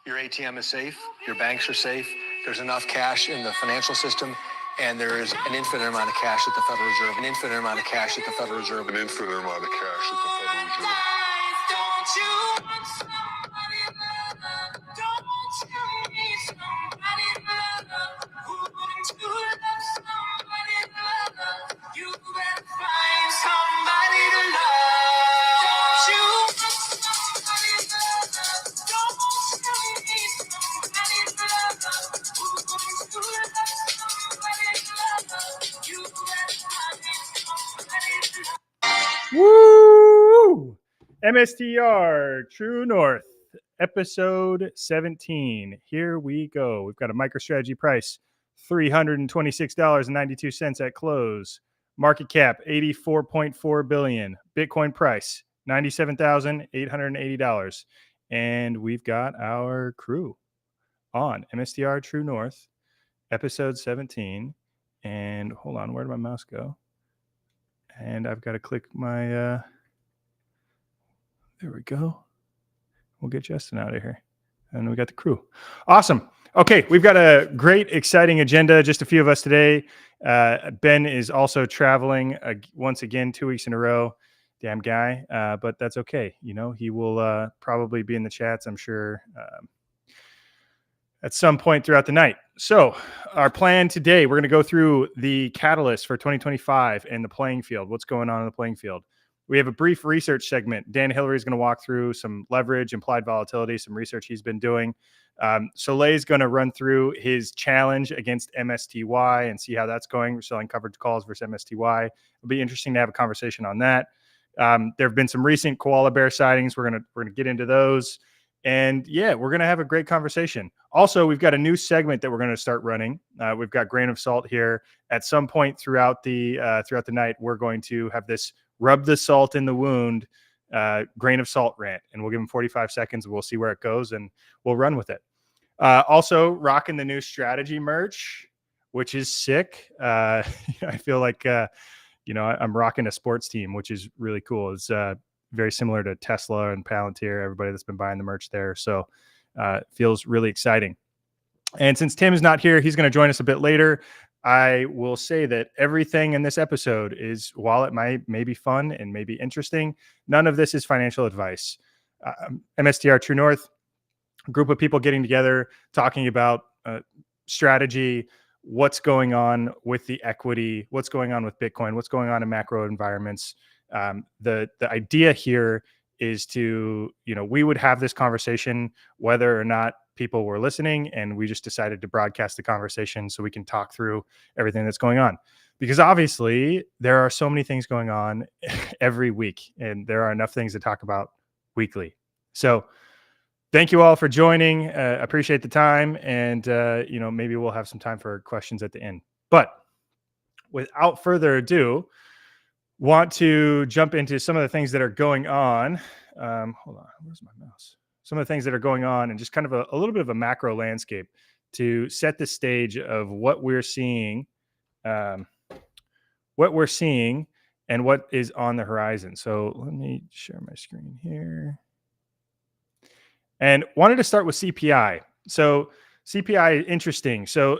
Your ATM is safe. Your banks are safe. There's enough cash in the financial system. And there is an infinite amount of cash at the Federal Reserve. An infinite amount of cash at the Federal Reserve. An infinite amount of cash at the Federal Reserve. Don't you want somebody love? Don't you need somebody love? Wouldn't you love somebody love? You better find somebody to love. Don't you want somebody love? Don't you need somebody love? Wouldn't you love somebody love? You better find somebody to love. Woo! MSTR True North, episode 17. Here we go. We've got a MicroStrategy price, $326.92 at close. Market cap, $84.4 billion. Bitcoin price, $97,880. And we've got our crew on MSTR True North, episode 17. And hold on, where did my mouse go? And I've got to click my, there we go. We'll get Justin out of here. And we got the crew. Awesome. Okay, we've got a great, exciting agenda. Just a few of us today. Ben is also traveling once again, 2 weeks in a row. Damn guy. But that's okay. You know, he will probably be in the chats, I'm sure, at some point throughout the night. So our plan today, we're going to go through the catalyst for 2025 and the playing field. What's going on in the playing field? We have a brief research segment. Dan Hillary is going to walk through some leverage, implied volatility, some research he's been doing. Soleil is going to run through his challenge against MSTY and see how that's going. We're selling coverage calls versus MSTY. It'll be interesting to have a conversation on that. There have been some recent koala bear sightings. We're gonna get into those. And yeah, we're going to have a great conversation. Also, we've got a new segment that we're going to start running. We've got grain of salt here. At some point throughout the night, we're going to have this rub the salt in the wound grain of salt rant, and we'll give them 45 seconds. And we'll see where it goes, and we'll run with it. Also, rocking the new strategy merch, which is sick. I feel like I'm rocking a sports team, which is really cool. It's very similar to Tesla and Palantir, everybody that's been buying the merch there. So feels really exciting. And since Tim is not here, he's going to join us a bit later. I will say that everything in this episode is, while it may be fun and may be interesting, none of this is financial advice. MSTR True North, a group of people getting together, talking about strategy, what's going on with the equity, what's going on with Bitcoin, what's going on in macro environments. The idea here is to, we would have this conversation whether or not people were listening, and we just decided to broadcast the conversation so we can talk through everything that's going on. Because obviously there are so many things going on every week, and there are enough things to talk about weekly. So thank you all for joining. Appreciate the time, and maybe we'll have some time for questions at the end. But without further ado, want to jump into some of the things that are going on. Hold on, where's my mouse? Some of the things that are going on, and just kind of a little bit of a macro landscape to set the stage of what we're seeing, and what is on the horizon. So let me share my screen here. And wanted to start with CPI. So CPI, interesting. So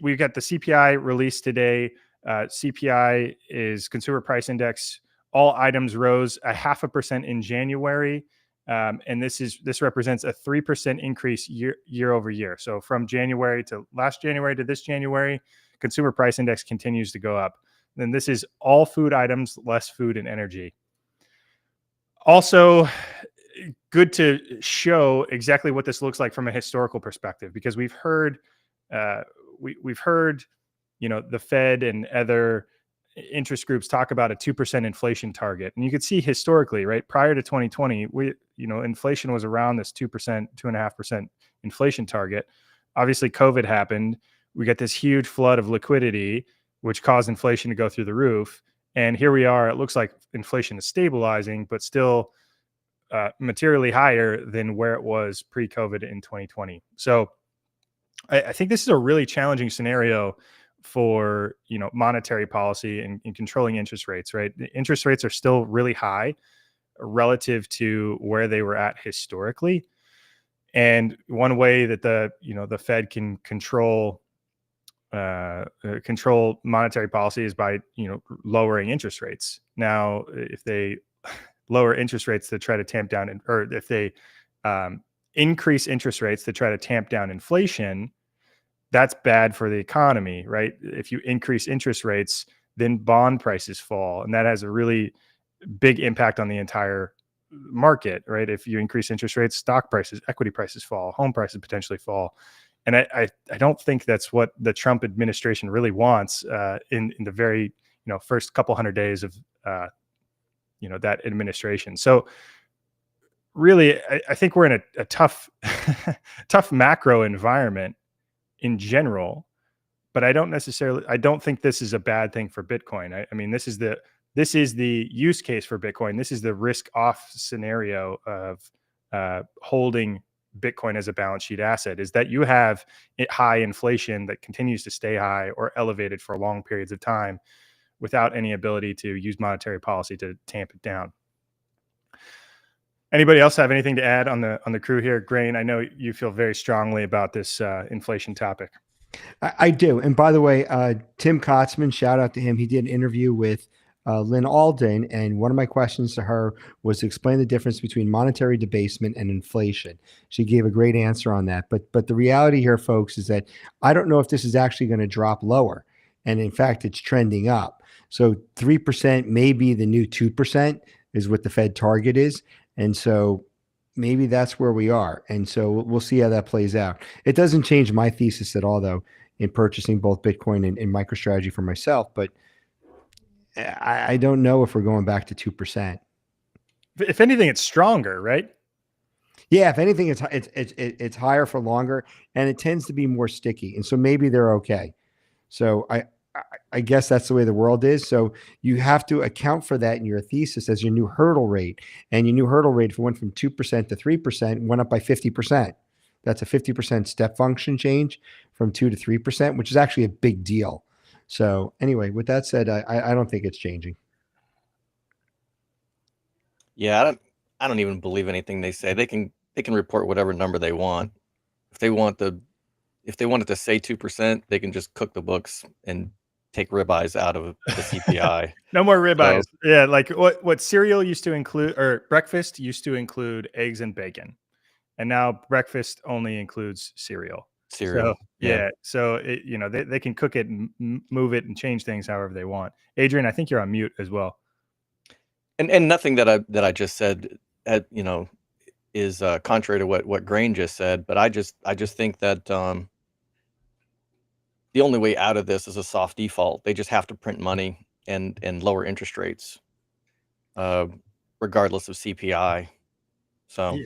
we've got the CPI released today. CPI is Consumer Price Index. All items rose 0.5% in January, and this represents a 3% increase year over year. So from January to last January to this January, Consumer Price Index continues to go up. And this is all food items, less food and energy. Also, good to show exactly what this looks like from a historical perspective, because we've heard the Fed and other interest groups talk about a 2% inflation target. And you could see historically, right, prior to 2020, inflation was around this 2%, 2.5% inflation target. Obviously, COVID happened. We got this huge flood of liquidity, which caused inflation to go through the roof. And here we are. It looks like inflation is stabilizing, but still materially higher than where it was pre-COVID in 2020. So I think this is a really challenging scenario for monetary policy and controlling interest rates, right? The interest rates are still really high relative to where they were at historically. And one way that the Fed can control monetary policy is by lowering interest rates. Now, if they lower interest rates to try to tamp down, or if they increase interest rates to try to tamp down inflation, that's bad for the economy, right? If you increase interest rates, then bond prices fall, and that has a really big impact on the entire market, right? If you increase interest rates, stock prices, equity prices fall, home prices potentially fall. And I don't think that's what the Trump administration really wants in the very first couple hundred days of that administration. So really, I think we're in a tough tough macro environment in general, but I don't think this is a bad thing for Bitcoin. I mean, this is the use case for Bitcoin. This is the risk off scenario of holding Bitcoin as a balance sheet asset, is that you have high inflation that continues to stay high or elevated for long periods of time without any ability to use monetary policy to tamp it down. Anybody else have anything to add on the crew here? Grain, I know you feel very strongly about this inflation topic. I do. And by the way, Tim Kotzman, shout out to him. He did an interview with Lynn Alden, and one of my questions to her was to explain the difference between monetary debasement and inflation. She gave a great answer on that. But the reality here, folks, is that I don't know if this is actually going to drop lower. And in fact, it's trending up. So 3% may be the new 2% is what the Fed target is. And so maybe that's where we are. And so we'll see how that plays out. It doesn't change my thesis at all, though, in purchasing both Bitcoin and MicroStrategy for myself. But I don't know if we're going back to 2%. If anything, it's stronger, right? Yeah, if anything, it's higher for longer, and it tends to be more sticky. And so maybe they're okay. So I guess that's the way the world is. So you have to account for that in your thesis as your new hurdle rate. And your new hurdle rate, if it went from 2% to 3%, went up by 50%. That's a 50% step function change from 2 to 3%, which is actually a big deal. So anyway, with that said, I don't think it's changing. Yeah, I don't even believe anything they say. They can report whatever number they want. If they want it to say 2%, they can just cook the books and take ribeyes out of the CPI. No more ribeyes. So, yeah, like what cereal used to include, or breakfast used to include eggs and bacon, and now breakfast only includes cereal. So, yeah. So they can cook it and move it and change things however they want. Adrian, I think you're on mute as well. And nothing that I just said, is contrary to what Grain just said. But I just think that the only way out of this is a soft default. They just have to print money and lower interest rates, regardless of CPI. So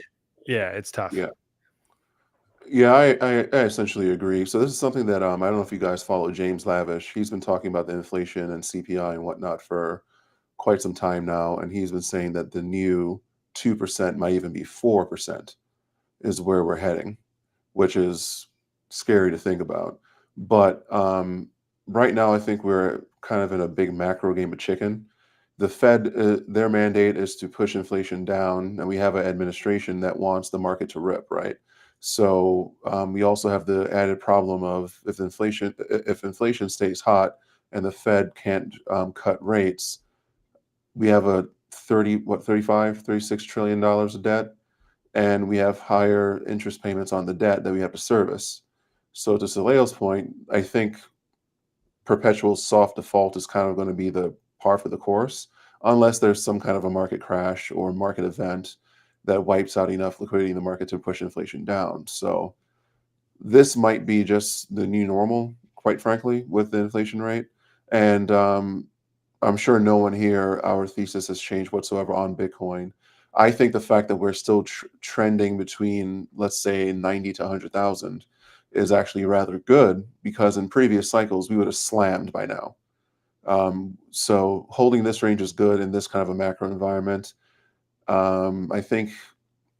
yeah, it's tough. Yeah, I essentially agree. So this is something that I don't know if you guys follow James Lavish. He's been talking about the inflation and CPI and whatnot for quite some time now, and he's been saying that the new 2% might even be 4% is where we're heading, which is scary to think about. But right now, I think we're kind of in a big macro game of chicken. The Fed, their mandate is to push inflation down, and we have an administration that wants the market to rip, right? So we also have the added problem of if inflation stays hot and the Fed can't cut rates, we have a $36 trillion of debt, and we have higher interest payments on the debt that we have to service. So to Soleil's point, I think perpetual soft default is kind of going to be the par for the course, unless there's some kind of a market crash or market event that wipes out enough liquidity in the market to push inflation down. So this might be just the new normal, quite frankly, with the inflation rate. And I'm sure no one here, our thesis has changed whatsoever on Bitcoin. I think the fact that we're still trending between, let's say, 90 to 100,000 is actually rather good, because in previous cycles, we would have slammed by now. So holding this range is good in this kind of a macro environment. I think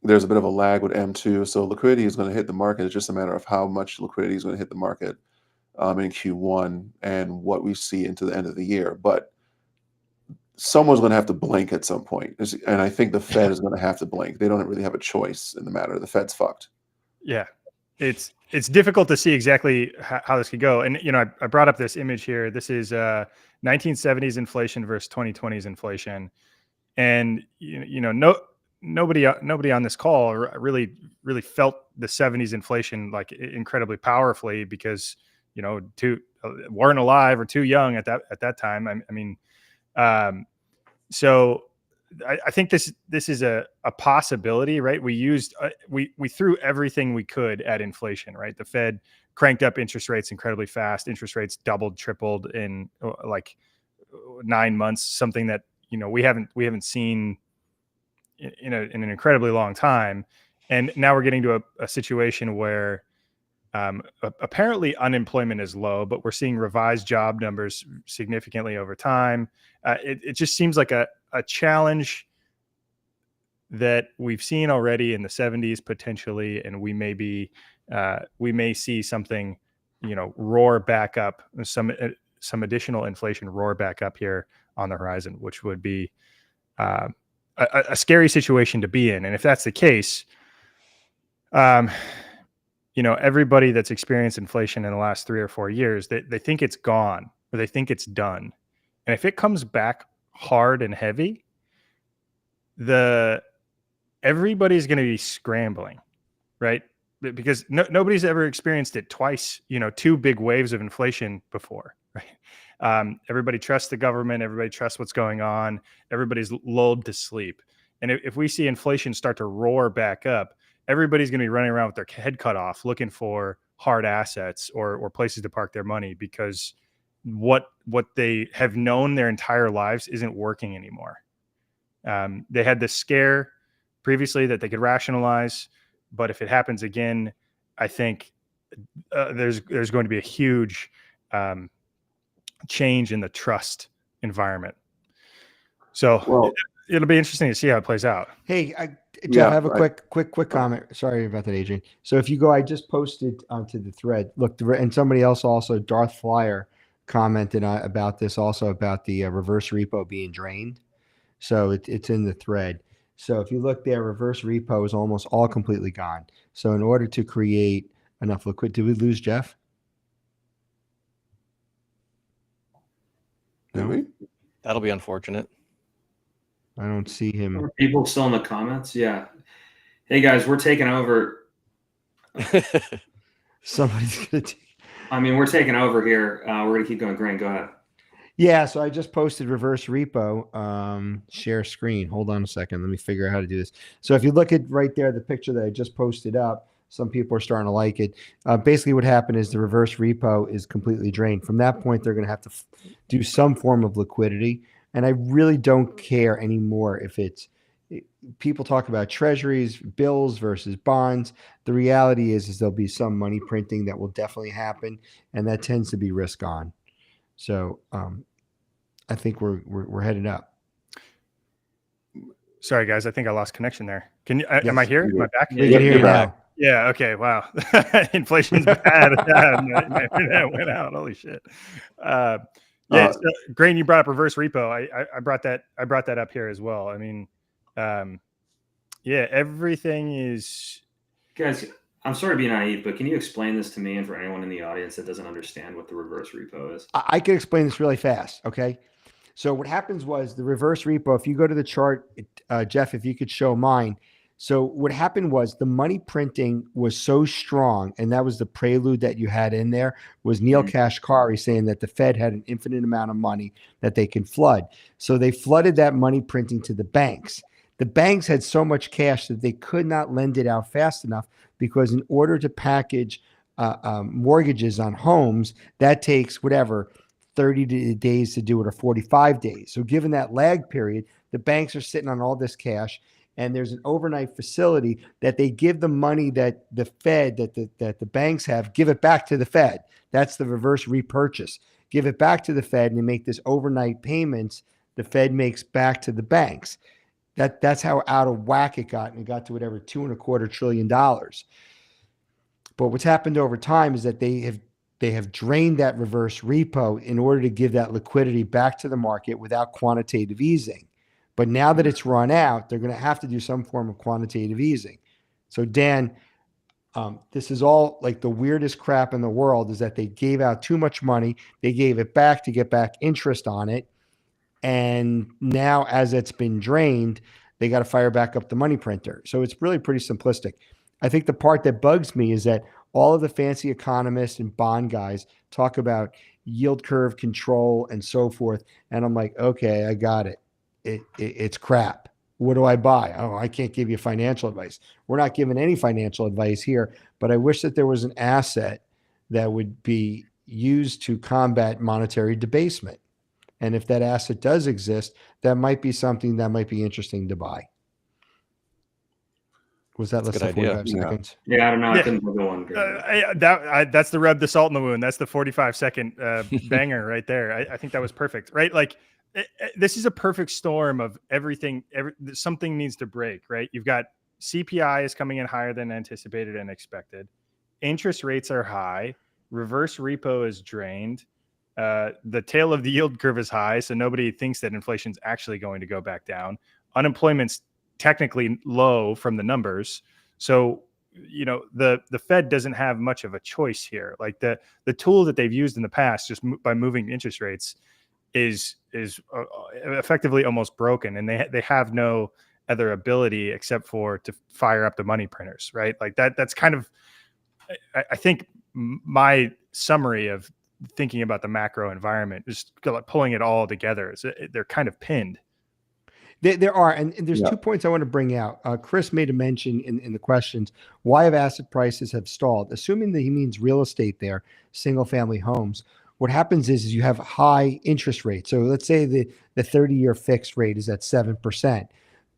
there's a bit of a lag with M2. So liquidity is going to hit the market. It's just a matter of how much liquidity is going to hit the market in Q1 and what we see into the end of the year. But someone's going to have to blink at some point. And I think the Fed is going to have to blink. They don't really have a choice in the matter. The Fed's fucked. Yeah, it's difficult to see exactly how this could go. And I brought up this image here. This is 1970s inflation versus 2020s inflation, and nobody on this call really felt the 70s inflation like incredibly powerfully because weren't alive or too young at that time. I mean, so I think this is a possibility, right? We used we threw everything we could at inflation, right? The Fed cranked up interest rates incredibly fast. Interest rates doubled, tripled in like 9 months, something that we haven't seen in an incredibly long time. And now we're getting to a situation where apparently unemployment is low, but we're seeing revised job numbers significantly over time. It just seems like a challenge that we've seen already in the 70s potentially, and we may see something roar back up, some additional inflation roar back up here on the horizon, which would be a scary situation to be in. And if that's the case, everybody that's experienced inflation in the last 3 or 4 years, they think it's gone or they think it's done. And if it comes back hard and heavy, everybody's going to be scrambling, right? Because nobody's ever experienced it twice, 2 big waves of inflation before, right? Everybody trusts the government. Everybody trusts what's going on. Everybody's lulled to sleep. And if we see inflation start to roar back up, everybody's going to be running around with their head cut off, looking for hard assets or places to park their money because what they have known their entire lives isn't working anymore. They had this scare previously that they could rationalize, but if it happens again, I think there's going to be a huge change in the trust environment. So it'll be interesting to see how it plays out. Hey, Jeff, I have a quick comment. Sorry about that, Adrian. So if you go, I just posted onto the thread. Look, and somebody else also, Darth Flyer, commented about this also about the reverse repo being drained. So it's in the thread. So if you look there, reverse repo is almost all completely gone. So in order to create enough liquidity, did we lose Jeff? Did we? That'll be unfortunate. I don't see him. Are people still in the comments? Yeah. Hey guys, we're taking over. Somebody's gonna we're taking over here. We're gonna keep going. Grant, go ahead. Yeah, so I just posted reverse repo, share screen. Hold on a second. Let me figure out how to do this. So if you look at right there, the picture that I just posted up, some people are starting to like it. Basically what happened is the reverse repo is completely drained. From that point, they're going to have to do some form of liquidity. And I really don't care anymore if people talk about treasuries, bills versus bonds. The reality is there'll be some money printing that will definitely happen. And that tends to be risk on. So I think we're headed up. Sorry, guys. I think I lost connection there. Am I here? Am I back? We can hear you now. Yeah. Okay. Wow. Inflation's bad. My internet went out. Holy shit. So, Grain, you brought up reverse repo. I brought that up here as well. I mean, everything is. Guys, I'm sorry to be naive, but can you explain this to me and for anyone in the audience that doesn't understand what the reverse repo is? I can explain this really fast. Okay. So what happens was the reverse repo, if you go to the chart, Jeff, if you could show mine. So what happened was the money printing was so strong, and that was the prelude that you had in there, was Neil Kashkari saying that the Fed had an infinite amount of money that they can flood. So they flooded that money printing to the banks. The banks had so much cash that they could not lend it out fast enough because in order to package mortgages on homes, that takes 30 days to do it or 45 days. So given that lag period, the banks are sitting on all this cash. And there's an overnight facility that they give the money that the Fed, that the banks have, give it back to the Fed. That's the reverse repurchase. Give it back to the Fed and they make this overnight payments the Fed makes back to the banks. That's how out of whack it got, and it got to $2.25 trillion. But what's happened over time is that they have drained that reverse repo in order to give that liquidity back to the market without quantitative easing. But now that it's run out, they're going to have to do some form of quantitative easing. So Dan, This is all like the weirdest crap in the world, is that they gave out too much money. They gave it back to get back interest on it. And now as it's been drained, they got to fire back up the money printer. So it's really pretty simplistic. I think the part that bugs me is that all of the fancy economists and bond guys talk about yield curve control and so forth. And I'm like, okay, I got it. It's crap. What do I buy? Oh, I can't give you financial advice. We're not giving any financial advice here, but I wish that there was an asset that would be used to combat monetary debasement. And if that asset does exist, that might be something that might be interesting to buy. Was that less than 45 seconds? Yeah, I don't know. I Yeah. couldn't think of one. That's the rub the salt in the wound. That's the 45-second banger right there. I think that was perfect, right? Like this is a perfect storm of everything. Something needs to break, right? You've got CPI is coming in higher than anticipated and expected. Interest rates are high. Reverse repo is drained. The tail of the yield curve is high, so nobody thinks that inflation's actually going to go back down. Unemployment's technically low from the numbers. So, you know, the Fed doesn't have much of a choice here. Like the tool that they've used in the past, just by moving interest rates, is effectively almost broken, and they have no other ability except for to fire up the money printers, right? Like that's kind of, I think, my summary of thinking about the macro environment, just pulling it all together. They're kind of pinned. There are, and there's 2 points I want to bring out. Chris made a mention in the questions. Why have asset prices have stalled? Assuming that he means real estate there, single family homes. What happens is you have high interest rates. So let's say the 30-year fixed rate is at 7%.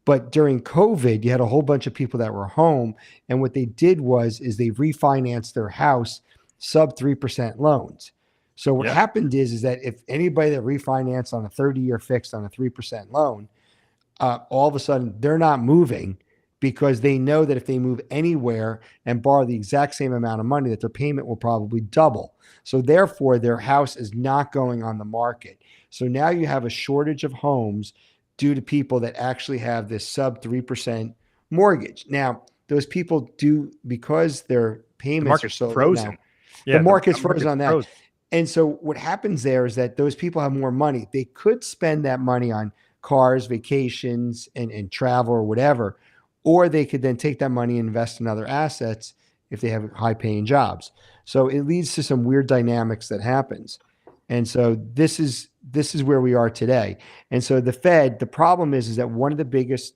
But during COVID, you had a whole bunch of people that were home. And what they did is they refinanced their house sub 3% loans. So what happened is that if anybody that refinanced on a 30-year fixed on a 3% loan, all of a sudden they're not moving, because they know that if they move anywhere and borrow the exact same amount of money, that their payment will probably double. So therefore, their house is not going on the market. So now you have a shortage of homes due to people that actually have this sub 3% mortgage. Now, those people do, because their payments are so frozen. Now, the market's frozen on that. Frozen. And so what happens there is that those people have more money. They could spend that money on cars, vacations, and travel or whatever, or they could then take that money and invest in other assets if they have high paying jobs. So it leads to some weird dynamics that happens. And so this is where we are today. And so the Fed, the problem is that one of the biggest,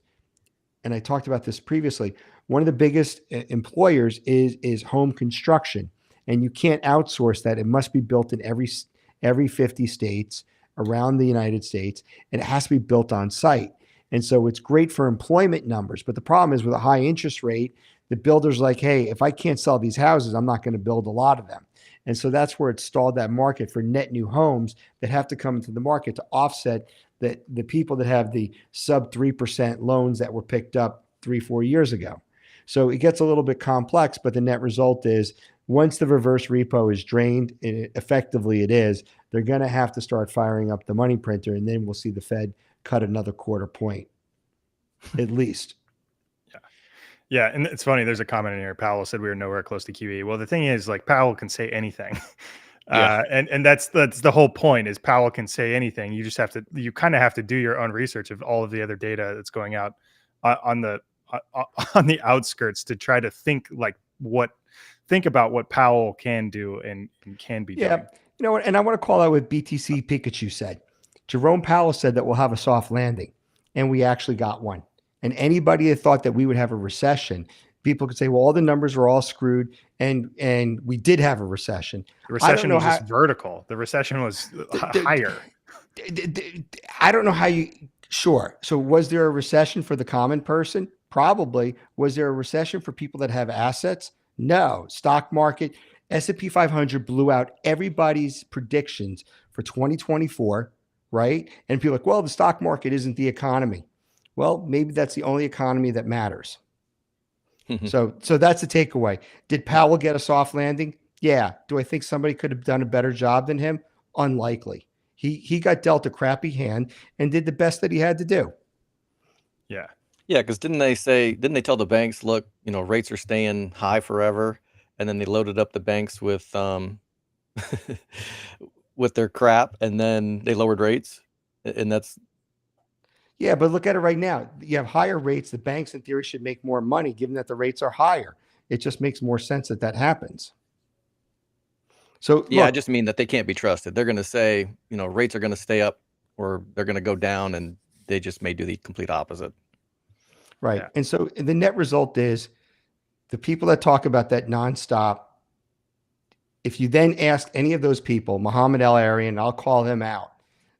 and I talked about this previously, one of the biggest employers is home construction. And you can't outsource that. It must be built in every 50 states around the United States, and it has to be built on site. And so it's great for employment numbers. But the problem is with a high interest rate, the builder's like, hey, if I can't sell these houses, I'm not going to build a lot of them. And so that's where it stalled that market for net new homes that have to come into the market to offset the people that have the sub 3% loans that were picked up 3-4 years ago. So it gets a little bit complex, but the net result is once the reverse repo is drained, and effectively it is, they're going to have to start firing up the money printer, and then we'll see the Fed cut another quarter point, at least. Yeah. And it's funny. There's a comment in here. Powell said we were nowhere close to QE. Well, the thing is, like, Powell can say anything. And that's the whole point, is Powell can say anything. You just you kind of have to do your own research of all of the other data that's going out on the outskirts to try to think about what Powell can do and can be doing. You know what? And I want to call out what BTC Pikachu said. Jerome Powell said that we'll have a soft landing, and we actually got one. And anybody that thought that we would have a recession, people could say, well, all the numbers are all screwed, and we did have a recession. The recession was just vertical. The recession was higher. I don't know how you, sure. So was there a recession for the common person? Probably. Was there a recession for people that have assets? No. Stock market, S&P 500 blew out everybody's predictions for 2024, right? And people are like, well, the stock market isn't the economy. Well, maybe that's the only economy that matters. So that's the takeaway. Did Powell get a soft landing? Yeah. Do I think somebody could have done a better job than him? Unlikely. He got dealt a crappy hand and did the best that he had to do. Yeah. Yeah, because didn't they tell the banks, look, rates are staying high forever, and then they loaded up the banks with with their crap, and then they lowered rates, and that's Yeah, but look at it right now. You have higher rates. The banks, in theory, should make more money, given that the rates are higher. It just makes more sense that that happens. So yeah. I look, just mean that they can't be trusted. They're going to say, rates are going to stay up or they're going to go down, and they just may do the complete opposite. right. Yeah. And so the net result is the people that talk about that nonstop, if you then ask any of those people, Muhammad El Arian, I'll call him out.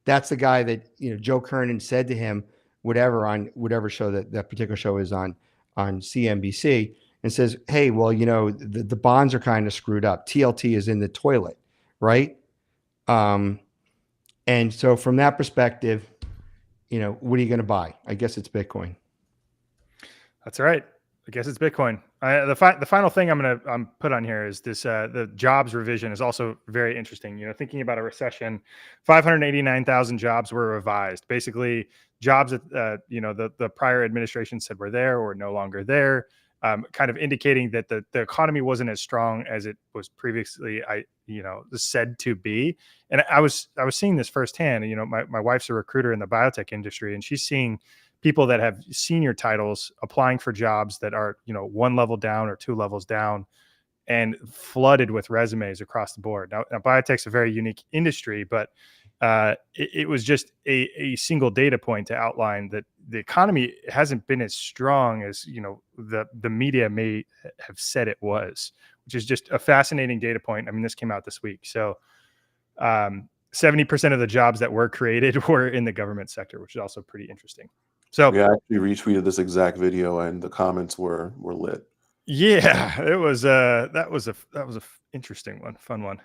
That's the guy that, Joe Kernan said to him, whatever on whatever show that particular show is on CNBC, and says, hey, well, the bonds are kind of screwed up. TLT is in the toilet, right? And so from that perspective, what are you going to buy? I guess it's Bitcoin. That's right. I guess it's Bitcoin. The final thing I'm put on here is this: the jobs revision is also very interesting. Thinking about a recession, 589,000 jobs were revised. Basically, jobs that the prior administration said were there or no longer there, kind of indicating that the economy wasn't as strong as it was previously said to be. And I was seeing this firsthand. My wife's a recruiter in the biotech industry, and she's seeing people that have senior titles applying for jobs that are, one level down or two levels down, and flooded with resumes across the board. Now biotech's a very unique industry, but it was just a single data point to outline that the economy hasn't been as strong as, the media may have said it was, which is just a fascinating data point. I mean, this came out this week. So 70% of the jobs that were created were in the government sector, which is also pretty interesting. So Yeah, I actually retweeted this exact video, and the comments were lit. yeah, it was that was a interesting one, fun one.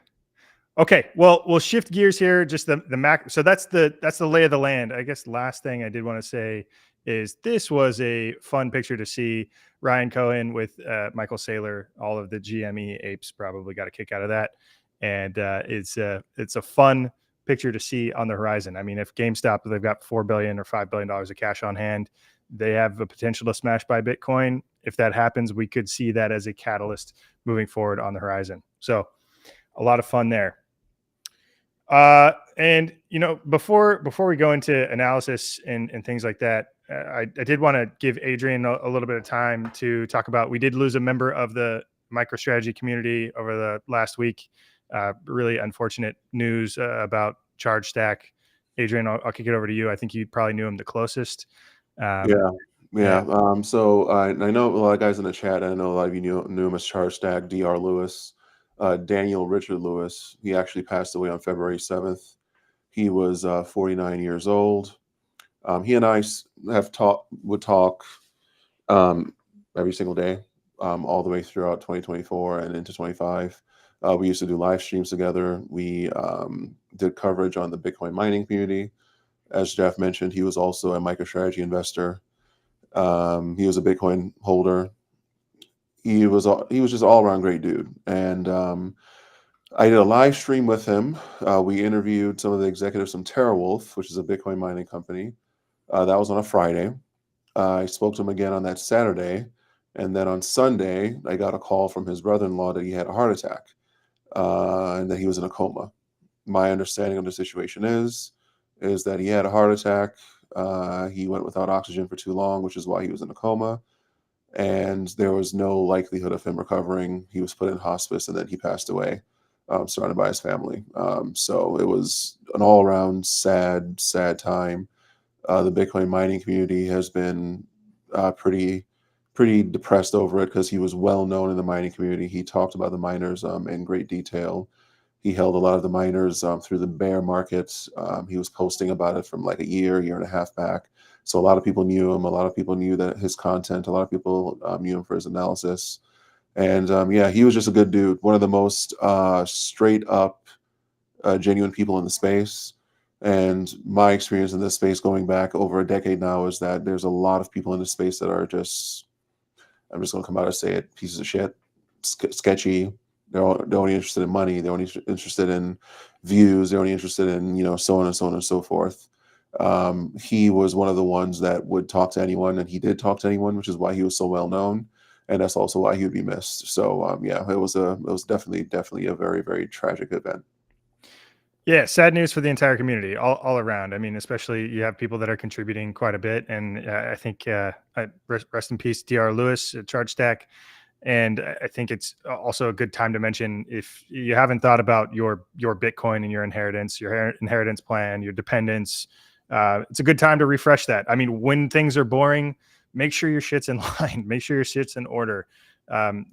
Okay, well, we'll shift gears here. Just the macro. So that's the lay of the land. I guess last thing I did want to say is this was a fun picture to see. Ryan Cohen with Michael Saylor, all of the GME apes probably got a kick out of that, and it's a fun picture to see on the horizon. I mean, if GameStop, they've got $4 billion or $5 billion of cash on hand, they have the potential to smash by Bitcoin. If that happens, we could see that as a catalyst moving forward on the horizon. So a lot of fun there. And before we go into analysis and things like that, I did want to give Adrian a little bit of time to talk about, we did lose a member of the MicroStrategy community over the last week. Really unfortunate news about Charge Stack. Adrian, I'll kick it over to you. I think you probably knew him the closest. Yeah. So I know a lot of guys in the chat. I know a lot of you knew him as Charge Stack, Dr. Lewis. Daniel Richard Lewis. He actually passed away on February 7th. He was 49 years old. He and I would talk every single day, all the way throughout 2024 and into 25. We used to do live streams together. We did coverage on the Bitcoin mining community. As Jeff mentioned, he was also a MicroStrategy investor. He was a Bitcoin holder. He was just all around great dude. And I did a live stream with him. We interviewed some of the executives from TeraWolf, which is a Bitcoin mining company. That was on a Friday. I spoke to him again on that Saturday. And then on Sunday, I got a call from his brother-in-law that he had a heart attack and that he was in a coma. My understanding of the situation is that he had a heart attack. He went without oxygen for too long, which is why he was in a coma. And there was no likelihood of him recovering. He was put in hospice, and then he passed away, surrounded by his family. So it was an all-around sad time. The Bitcoin mining community has been pretty depressed over it because he was well known in the mining community. He talked about the miners in great detail. He held a lot of the miners through the bear markets. He was posting about it from like a year and a half back. So a lot of people knew him. A lot of people knew that his content. A lot of people knew him for his analysis. And he was just a good dude. One of the most straight up, genuine people in the space. And my experience in this space going back over a decade now is that there's a lot of people in this space that are just, I'm just going to come out and say it, pieces of shit, sketchy. They're only interested in money. They're only interested in views. They're only interested in, so on and so on and so forth. He was one of the ones that would talk to anyone, and he did talk to anyone, which is why he was so well known, and that's also why he would be missed. So yeah, it was definitely a very, very tragic event. Yeah, sad news for the entire community, all around. I mean, especially you have people that are contributing quite a bit, and I think rest in peace, Dr. Lewis at ChargeStack. And I think it's also a good time to mention, if you haven't thought about your Bitcoin and your inheritance plan, your dependents, it's a good time to refresh that. I mean, when things are boring, make sure your shit's in line, make sure your shit's in order.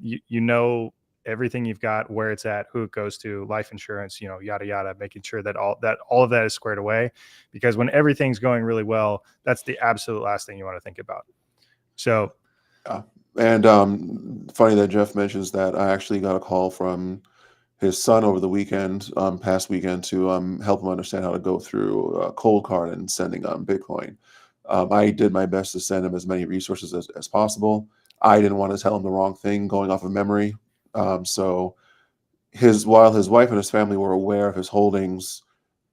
You know everything you've got, where it's at, who it goes to, life insurance, yada yada, making sure that all of that is squared away, because when everything's going really well, that's the absolute last thing you want to think about. So and funny that Jeff mentions that. I actually got a call from his son over the weekend, past weekend, to help him understand how to go through Cold Card and sending Bitcoin. I did my best to send him as many resources as possible. I didn't want to tell him the wrong thing going off of memory. So while his wife and his family were aware of his holdings,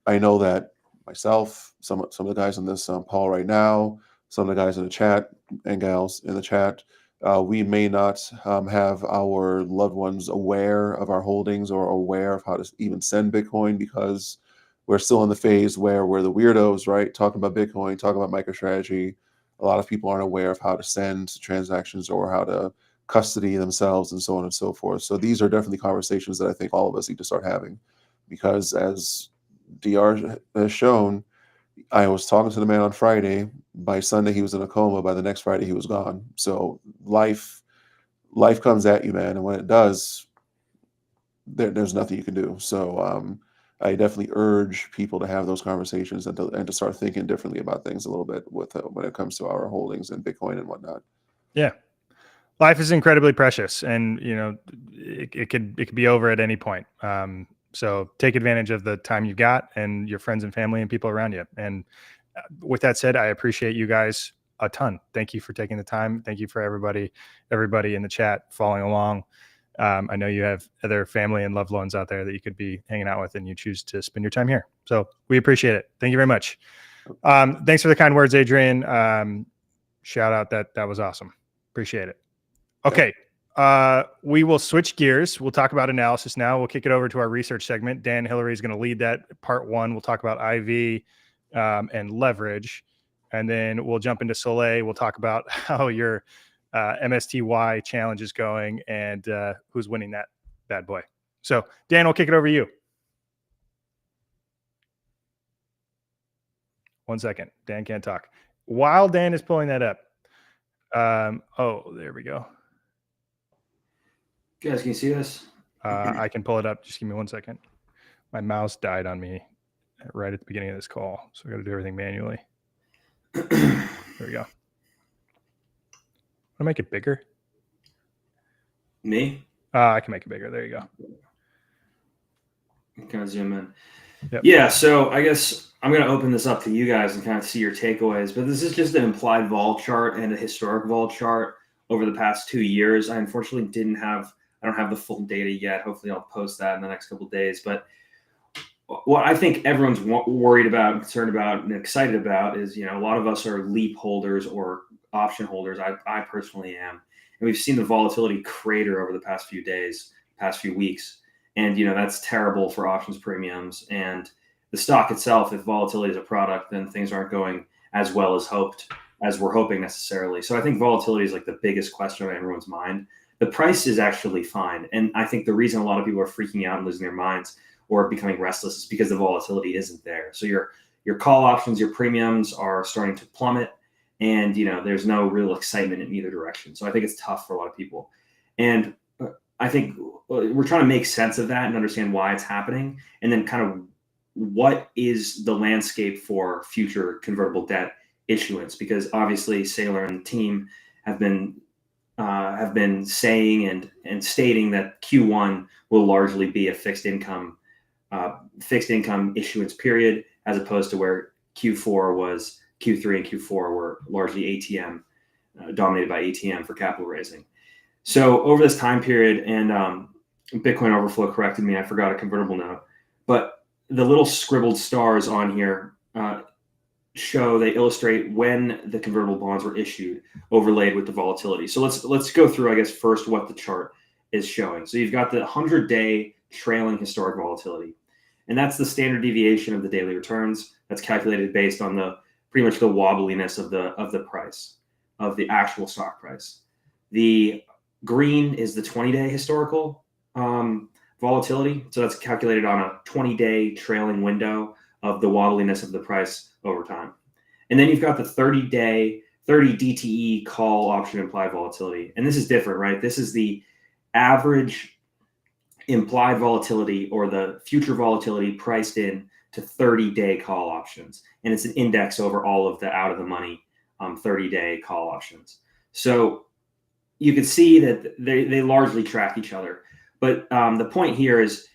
I know that myself, some of the guys in this call right now, some of the guys in the chat and gals in the chat, we may not have our loved ones aware of our holdings or aware of how to even send Bitcoin, because we're still in the phase where we're the weirdos, right? Talking about Bitcoin, talking about MicroStrategy. A lot of people aren't aware of how to send transactions or how to custody themselves and so on and so forth. So these are definitely conversations that I think all of us need to start having, because as DR has shown, I was talking to the man on Friday. By Sunday, he was in a coma. By the next Friday, he was gone. So life comes at you, man. And when it does, there's nothing you can do. So I definitely urge people to have those conversations and to start thinking differently about things a little bit with when it comes to our holdings and Bitcoin and whatnot. Yeah. Life is incredibly precious, and it could be over at any point. So take advantage of the time you've got and your friends and family and people around you. And with that said, I appreciate you guys a ton. Thank you for taking the time. Thank you for everybody in the chat following along. I know you have other family and loved ones out there that you could be hanging out with, and you choose to spend your time here. So we appreciate it. Thank you very much. Thanks for the kind words, Adrian. Shout out. That was awesome. Appreciate it. Okay. We will switch gears. We'll talk about analysis now. We'll kick it over to our research segment. Dan Hillary is going to lead that part one. We'll talk about IV and leverage. And then we'll jump into Soleil. We'll talk about how your MSTY challenge is going and who's winning that bad boy. So Dan, we'll kick it over to you. 1 second. Dan can't talk. While Dan is pulling that up. Oh, there we go. Guys, can you see this? I can pull it up. Just give me 1 second. My mouse died on me right at the beginning of this call, so I got to do everything manually. There we go. Want to make it bigger? Me? I can make it bigger. There you go. Kind of zoom in. Yep. Yeah, so I guess I'm going to open this up to you guys and kind of see your takeaways. But this is just an implied vol chart and a historic vol chart over the past 2 years. I unfortunately I don't have the full data yet. Hopefully I'll post that in the next couple of days. But what I think everyone's worried about, concerned about, and excited about is, a lot of us are leap holders or option holders. I personally am. And we've seen the volatility crater over the past few days, past few weeks. And, that's terrible for options premiums. And the stock itself, if volatility is a product, then things aren't going as well as we're hoping necessarily. So I think volatility is like the biggest question on everyone's mind. The price is actually fine. And I think the reason a lot of people are freaking out and losing their minds or becoming restless is because the volatility isn't there. So your call options, your premiums are starting to plummet, and there's no real excitement in either direction. So I think it's tough for a lot of people. And I think we're trying to make sense of that and understand why it's happening, and then kind of what is the landscape for future convertible debt issuance, because obviously Saylor and the team have been saying and stating that Q1 will largely be a fixed income issuance period, as opposed to where Q3 and Q4 were largely ATM, dominated by ATM for capital raising. So over this time period, and Bitcoin Overflow corrected me, I forgot a convertible note, but the little scribbled stars on here they illustrate when the convertible bonds were issued, overlaid with the volatility. So let's go through, I guess, first what the chart is showing. So you've got the 100-day trailing historic volatility, and that's the standard deviation of the daily returns. That's calculated based on the pretty much the wobbliness of the price, of the actual stock price. The green is the 20-day historical volatility. So that's calculated on a 20-day trailing window of the wobbliness of the price over time. And then you've got the 30 DTE call option implied volatility. And this is different, right? This is the average implied volatility, or the future volatility priced in to 30-day call options. And it's an index over all of the out of the money 30-day call options. So you can see that they largely track each other. But the point here is,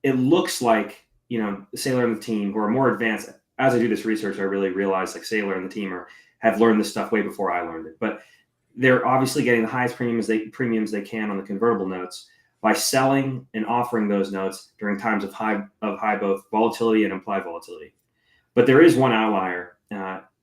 it looks like, Saylor and the team, who are more advanced. As I do this research, I really realize like Saylor and the team have learned this stuff way before I learned it. But they're obviously getting the highest premiums they can on the convertible notes by selling and offering those notes during times of high both volatility and implied volatility. But there is one outlier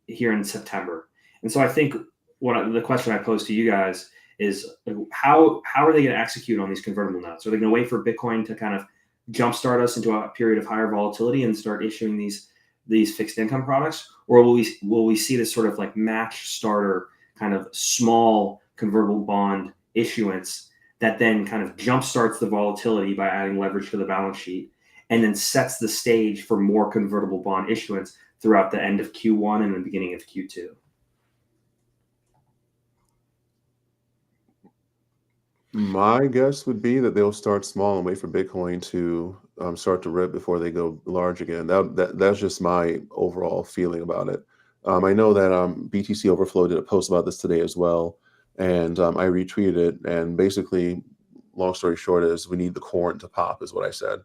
here in September, and so I think the question I pose to you guys is, how are they going to execute on these convertible notes? Are they going to wait for Bitcoin to kind of jumpstart us into a period of higher volatility and start issuing these fixed income products, or will we see this sort of like match starter kind of small convertible bond issuance that then kind of jumpstarts the volatility by adding leverage to the balance sheet, and then sets the stage for more convertible bond issuance throughout the end of Q1 and the beginning of Q2? My guess would be that they'll start small and wait for Bitcoin to start to rip before they go large again. That's just my overall feeling about it. I know that BTC Overflow did a post about this today as well, and I retweeted it. And basically, long story short, is we need the corn to pop, is what I said.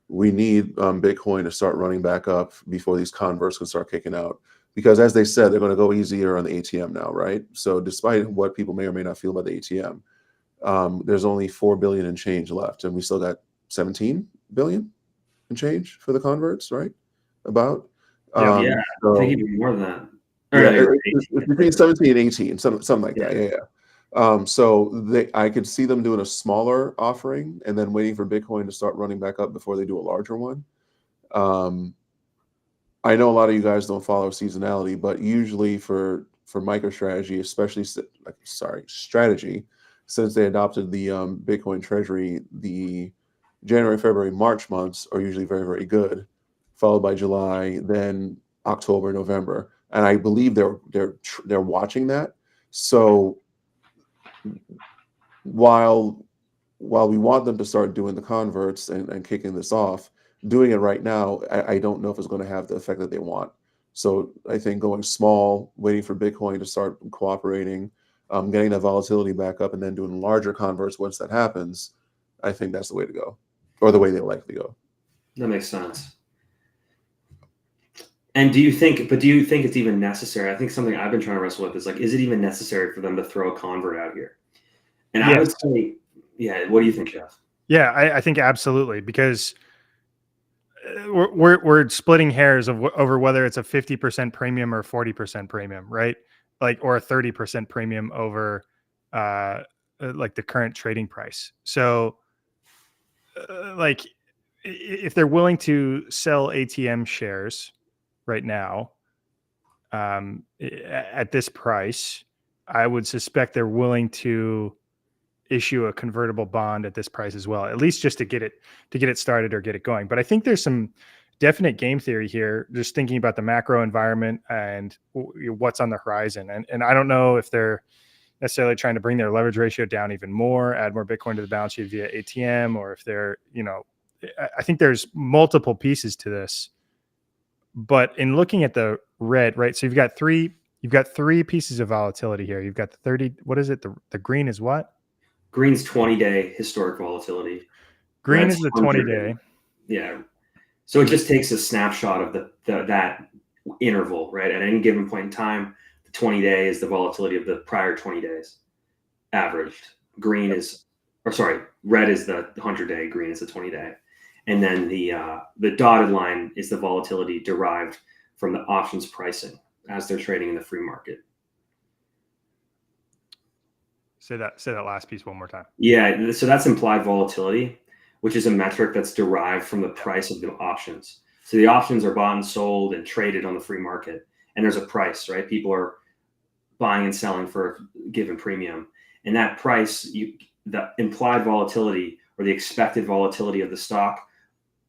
We need Bitcoin to start running back up before these converts can start kicking out. Because as they said, they're going to go easier on the ATM now, right? So despite what people may or may not feel about the ATM, there's only 4 billion and change left, and we still got 17 billion and change for the converts, right? About I think even more than that. It's between 17 and 18, something like that. Yeah. So I could see them doing a smaller offering and then waiting for Bitcoin to start running back up before they do a larger one. I know a lot of you guys don't follow seasonality, but usually for MicroStrategy, especially strategy, since they adopted the Bitcoin treasury, the January, February, March months are usually very, very good, followed by July, then October, November, and I believe they're watching that. So while we want them to start doing the converts and kicking this off, doing it right now, I don't know if it's going to have the effect that they want. So I think going small, waiting for Bitcoin to start cooperating, getting that volatility back up, and then doing larger converts once that happens, I think that's the way to go, or the way they likely go. That makes sense. And do you think it's even necessary? I think something I've been trying to wrestle with is like, is it even necessary for them to throw a convert out here? And yes. I would say, yeah. What do you think, Jeff? Yeah, I think absolutely, because we're splitting hairs over whether it's a 50% premium or 40% premium, right? Like, or a 30% premium over like the current trading price. So like, if they're willing to sell ATM shares right now at this price, I would suspect they're willing to issue a convertible bond at this price as well, at least just to get it started or get it going. But I think there's some definite game theory here, just thinking about the macro environment and what's on the horizon. And I don't know if they're necessarily trying to bring their leverage ratio down even more, add more Bitcoin to the balance sheet via ATM, or if they're, I think there's multiple pieces to this. But in looking at the red, right? So you've got three pieces of volatility here. You've got the 30, what is it? The green is what? Green's 20-day historic volatility. Green is the 20-day. Yeah. So it just takes a snapshot of that interval, right? At any given point in time, the 20-day is the volatility of the prior 20 days averaged. Red is the 100-day, green is the 20-day. And then the dotted line is the volatility derived from the options pricing as they're trading in the free market. Say that last piece one more time. Yeah, so that's implied volatility, which is a metric that's derived from the price of the options. So the options are bought and sold and traded on the free market, and there's a price, right? People are buying and selling for a given premium, and that price, the implied volatility or the expected volatility of the stock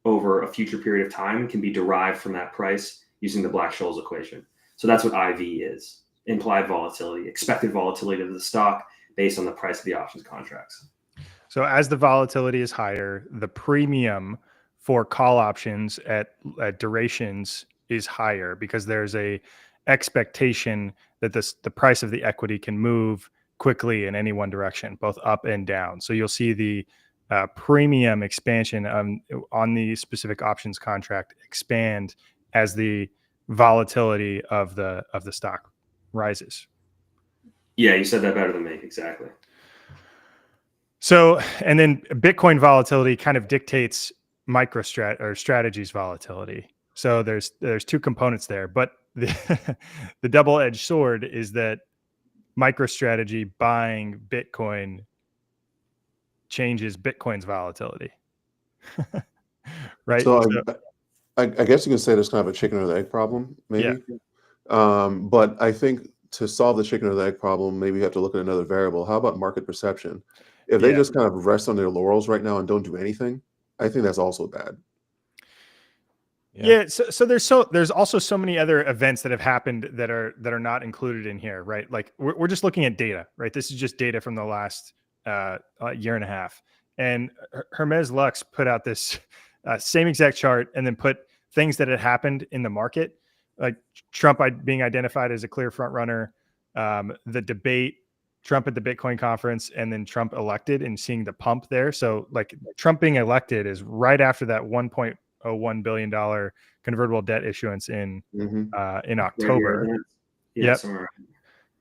over a future period of time can be derived from that price using the Black-Scholes equation. So that's what IV is: implied volatility, expected volatility of the stock based on the price of the options contracts. So as the volatility is higher, the premium for call options at durations is higher because there's a expectation that the price of the equity can move quickly in any one direction, both up and down. So you'll see the premium expansion on the specific options contract expand as the volatility of the stock rises. Yeah, you said that better than me. Exactly. So, and then Bitcoin volatility kind of dictates MicroStrategy's volatility. So there's two components there, but the double-edged sword is that MicroStrategy buying Bitcoin changes Bitcoin's volatility. Right? So I guess you can say there's kind of a chicken or the egg problem, maybe. Yeah. But I think to solve the chicken or the egg problem, maybe you have to look at another variable. How about market perception? If they just kind of rest on their laurels right now and don't do anything, I think that's also bad. Yeah. So there's also so many other events that have happened that are not included in here, right? Like we're just looking at data, right? This is just data from the last year and a half. And Hermes Lux put out this same exact chart and then put things that had happened in the market, like Trump being identified as a clear front runner, the debate, Trump at the Bitcoin conference, and then Trump elected and seeing the pump there. So like Trump being elected is right after that $1.01 billion convertible debt issuance in October. Yeah, yep.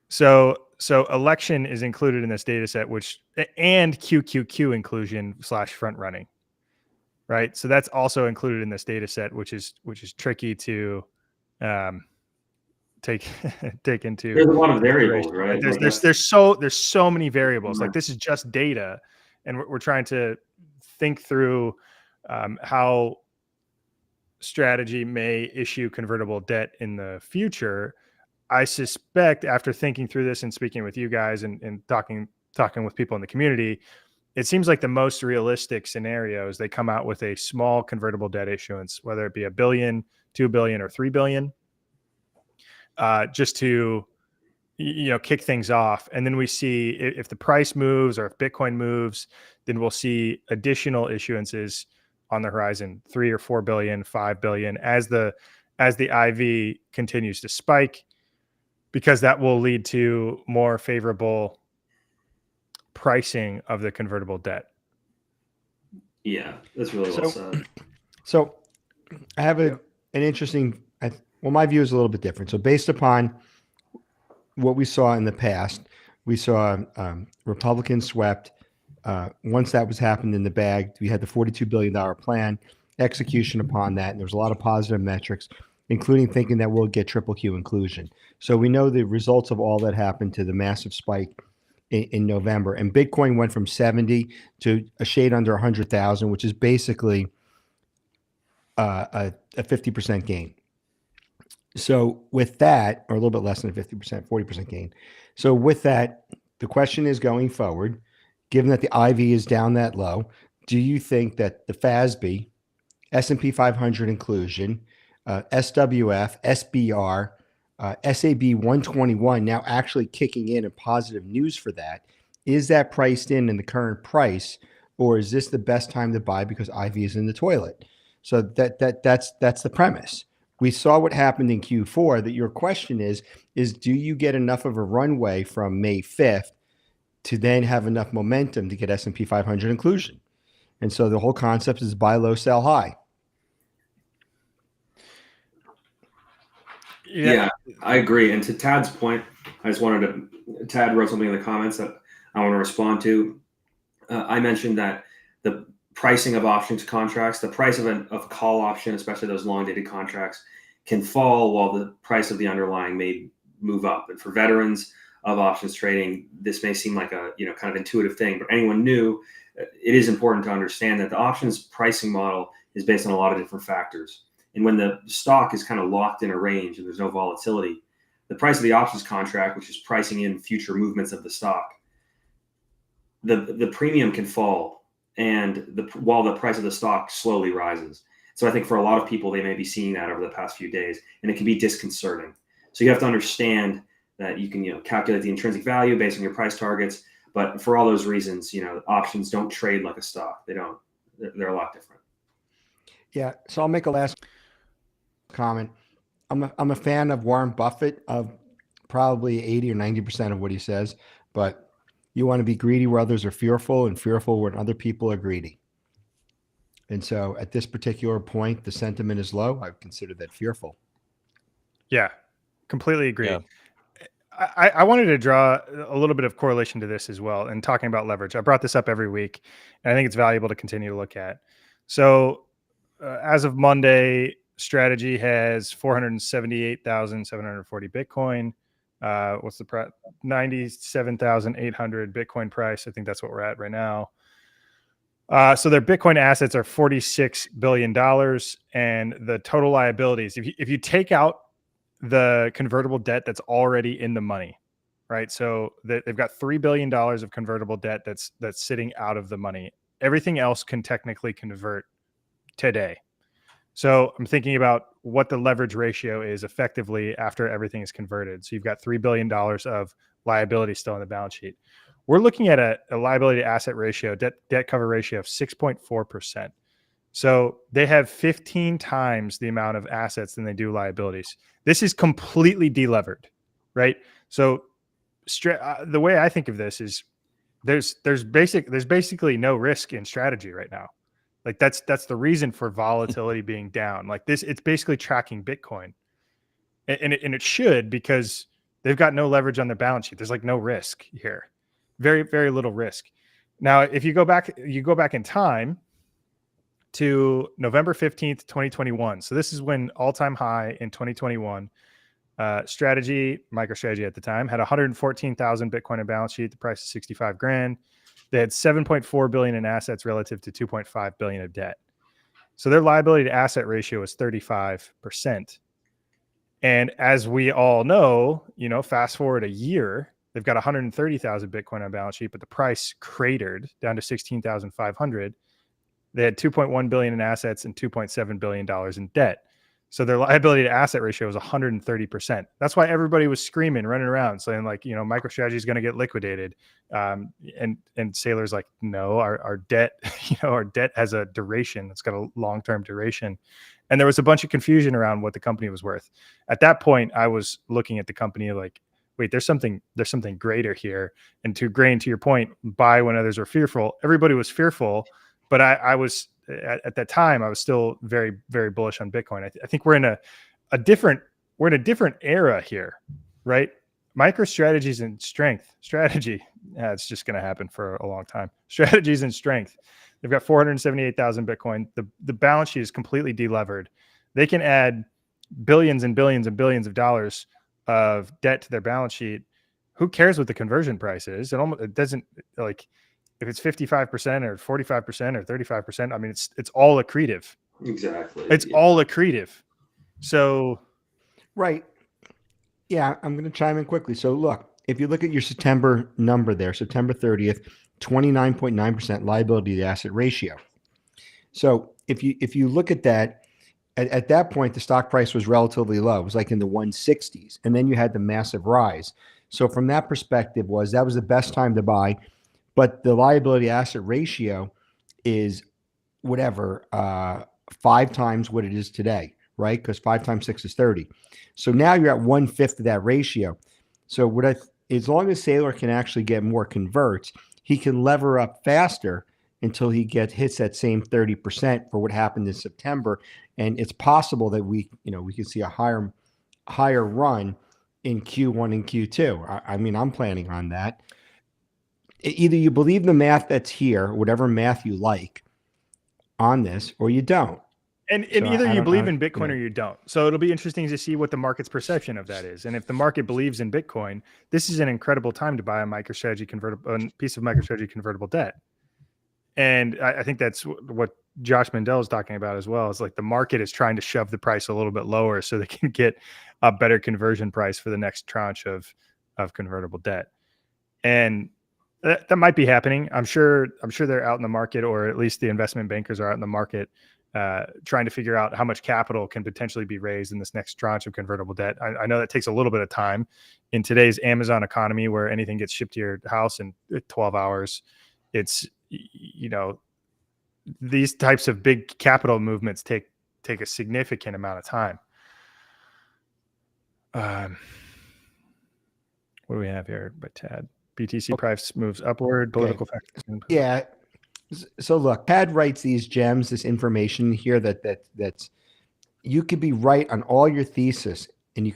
So election is included in this data set, and QQQ inclusion / front running, right? So that's also included in this data set, which is tricky to take into. There's a lot of variables, right? There's so many variables. Like this is just data, and we're trying to think through how strategy may issue convertible debt in the future. I suspect after thinking through this and speaking with you guys and talking with people in the community, it seems like the most realistic scenario is they come out with a small convertible debt issuance, whether it be $1 billion, $2 billion, or $3 billion, just to kick things off. And then we see if the price moves or if Bitcoin moves, then we'll see additional issuances on the horizon, 3 or 4 billion, 5 billion, as the IV continues to spike, because that will lead to more favorable pricing of the convertible debt. Yeah, that's really well said. So I have an interesting, my view is a little bit different. So based upon what we saw in the past, we saw Republicans swept. Once that was happened in the bag, we had the $42 billion plan, execution upon that. And there was a lot of positive metrics, including thinking that we'll get triple Q inclusion. So we know the results of all that happened to the massive spike in November. And Bitcoin went from 70 to a shade under 100,000, which is basically a 50% gain. So with that, or a little bit less than a 50%, 40% gain. So with that, the question is going forward, given that the IV is down that low, do you think that the FASB, S&P 500 inclusion, SWF, SBR, SAB 121 now actually kicking in and positive news for that, is that priced in the current price, or is this the best time to buy because IV is in the toilet? So that's the premise. We saw what happened in Q4. That your question is do you get enough of a runway from May 5th to then have enough momentum to get S&P 500 inclusion? And so the whole concept is buy low, sell high. Yeah, I agree. And to Tad's point, Tad wrote something in the comments that I want to respond to. I mentioned that the pricing of options contracts, the price of a call option, especially those long dated contracts, can fall while the price of the underlying may move up. And for veterans of options trading, this may seem like a kind of intuitive thing, but anyone new, it is important to understand that the options pricing model is based on a lot of different factors. And when the stock is kind of locked in a range and there's no volatility, the price of the options contract, which is pricing in future movements of the stock, the premium can fall, and while the price of the stock slowly rises. So I think for a lot of people, they may be seeing that over the past few days, and it can be disconcerting. So you have to understand that you can calculate the intrinsic value based on your price targets, but for all those reasons, options don't trade like a stock. They don't. They're a lot different. Yeah. So I'll make a last comment. I'm a fan of Warren Buffett, of probably 80 or 90% of what he says, but you want to be greedy where others are fearful, and fearful when other people are greedy. And so at this particular point, the sentiment is low. I would consider that fearful. Yeah, completely agree. Yeah. I wanted to draw a little bit of correlation to this as well. And talking about leverage, I brought this up every week, and I think it's valuable to continue to look at. So as of Monday, Strategy has 478,740 Bitcoin. What's the price? 97,800 Bitcoin price. I think that's what we're at right now. So their Bitcoin assets are $46 billion, and the total liabilities, if you take out the convertible debt that's already in the money, right? So they've got $3 billion of convertible debt that's sitting out of the money. Everything else can technically convert today. So I'm thinking about what the leverage ratio is effectively after everything is converted. So you've got $3 billion of liability still on the balance sheet. We're looking at a liability to asset ratio, debt cover ratio of 6.4%. So they have 15 times the amount of assets than they do liabilities. This is completely delevered, right? So the way I think of this is there's basically no risk in Strategy right now. Like that's the reason for volatility being down. Like this, it's basically tracking Bitcoin, and it should, because they've got no leverage on their balance sheet. There's like no risk here, very, very little risk. Now, if you go back in time to November 15th, 2021. So this is when all-time high in 2021. MicroStrategy at the time had 114,000 Bitcoin on balance sheet. The price is 65 grand. They had 7.4 billion in assets relative to 2.5 billion of debt. So their liability to asset ratio is 35%. And as we all know, fast forward a year, they've got 130,000 Bitcoin on balance sheet, but the price cratered down to 16,500. They had 2.1 billion in assets and $2.7 billion in debt. So their liability to asset ratio was 130%. That's why everybody was screaming, running around, saying like, MicroStrategy is going to get liquidated. And Saylor's like, no, our debt, our debt has a duration. It's got a long-term duration. And there was a bunch of confusion around what the company was worth. At that point, I was looking at the company like, wait, there's something greater here. And to your point, buy when others were fearful. Everybody was fearful. But I was at that time, I was still very, very bullish on Bitcoin. I think we're in a different era here, right? MicroStrategy's in strength. Strategy, it's just going to happen for a long time. Strategy's in strength. They've got 478,000 Bitcoin. The balance sheet is completely delevered. They can add billions and billions and billions of dollars of debt to their balance sheet. Who cares what the conversion price is? It doesn't, like, if it's 55% or 45% or 35%, I mean, it's all accretive. Exactly. It's all accretive. So. Right. Yeah, I'm going to chime in quickly. So look, if you look at your September number there, September 30th, 29.9% liability to asset ratio. So if you look at that, at that point, the stock price was relatively low. It was like in the 160s. And then you had the massive rise. So from that perspective, that was the best time to buy. But the liability asset ratio is whatever, 5 times what it is today, right? Because 5 times 6 is 30. So now you're at 1/5 of that ratio. So as long as Saylor can actually get more converts, he can lever up faster until he hits that same 30% for what happened in September. And it's possible that we can see a higher run in Q1 and Q2. I mean, I'm planning on that. Either you believe the math that's here, whatever math you like, on this or you don't. And So either I you don't believe know, in Bitcoin or you don't. So it'll be interesting to see what the market's perception of that is. And if the market believes in Bitcoin, this is an incredible time to buy a piece of MicroStrategy convertible debt. And I think that's what Josh Mandel is talking about as well. Is like the market is trying to shove the price a little bit lower so they can get a better conversion price for the next tranche of convertible debt. And that might be happening. I'm sure they're out in the market, or at least the investment bankers are out in the market trying to figure out how much capital can potentially be raised in this next tranche of convertible debt. I know that takes a little bit of time in today's Amazon economy, where anything gets shipped to your house in 12 hours. It's, you know, these types of big capital movements take a significant amount of time. What do we have here by Tad? BTC price moves upward. Political factors. Yeah. So look, Tad writes these gems, this information here that's you could be right on all your thesis and you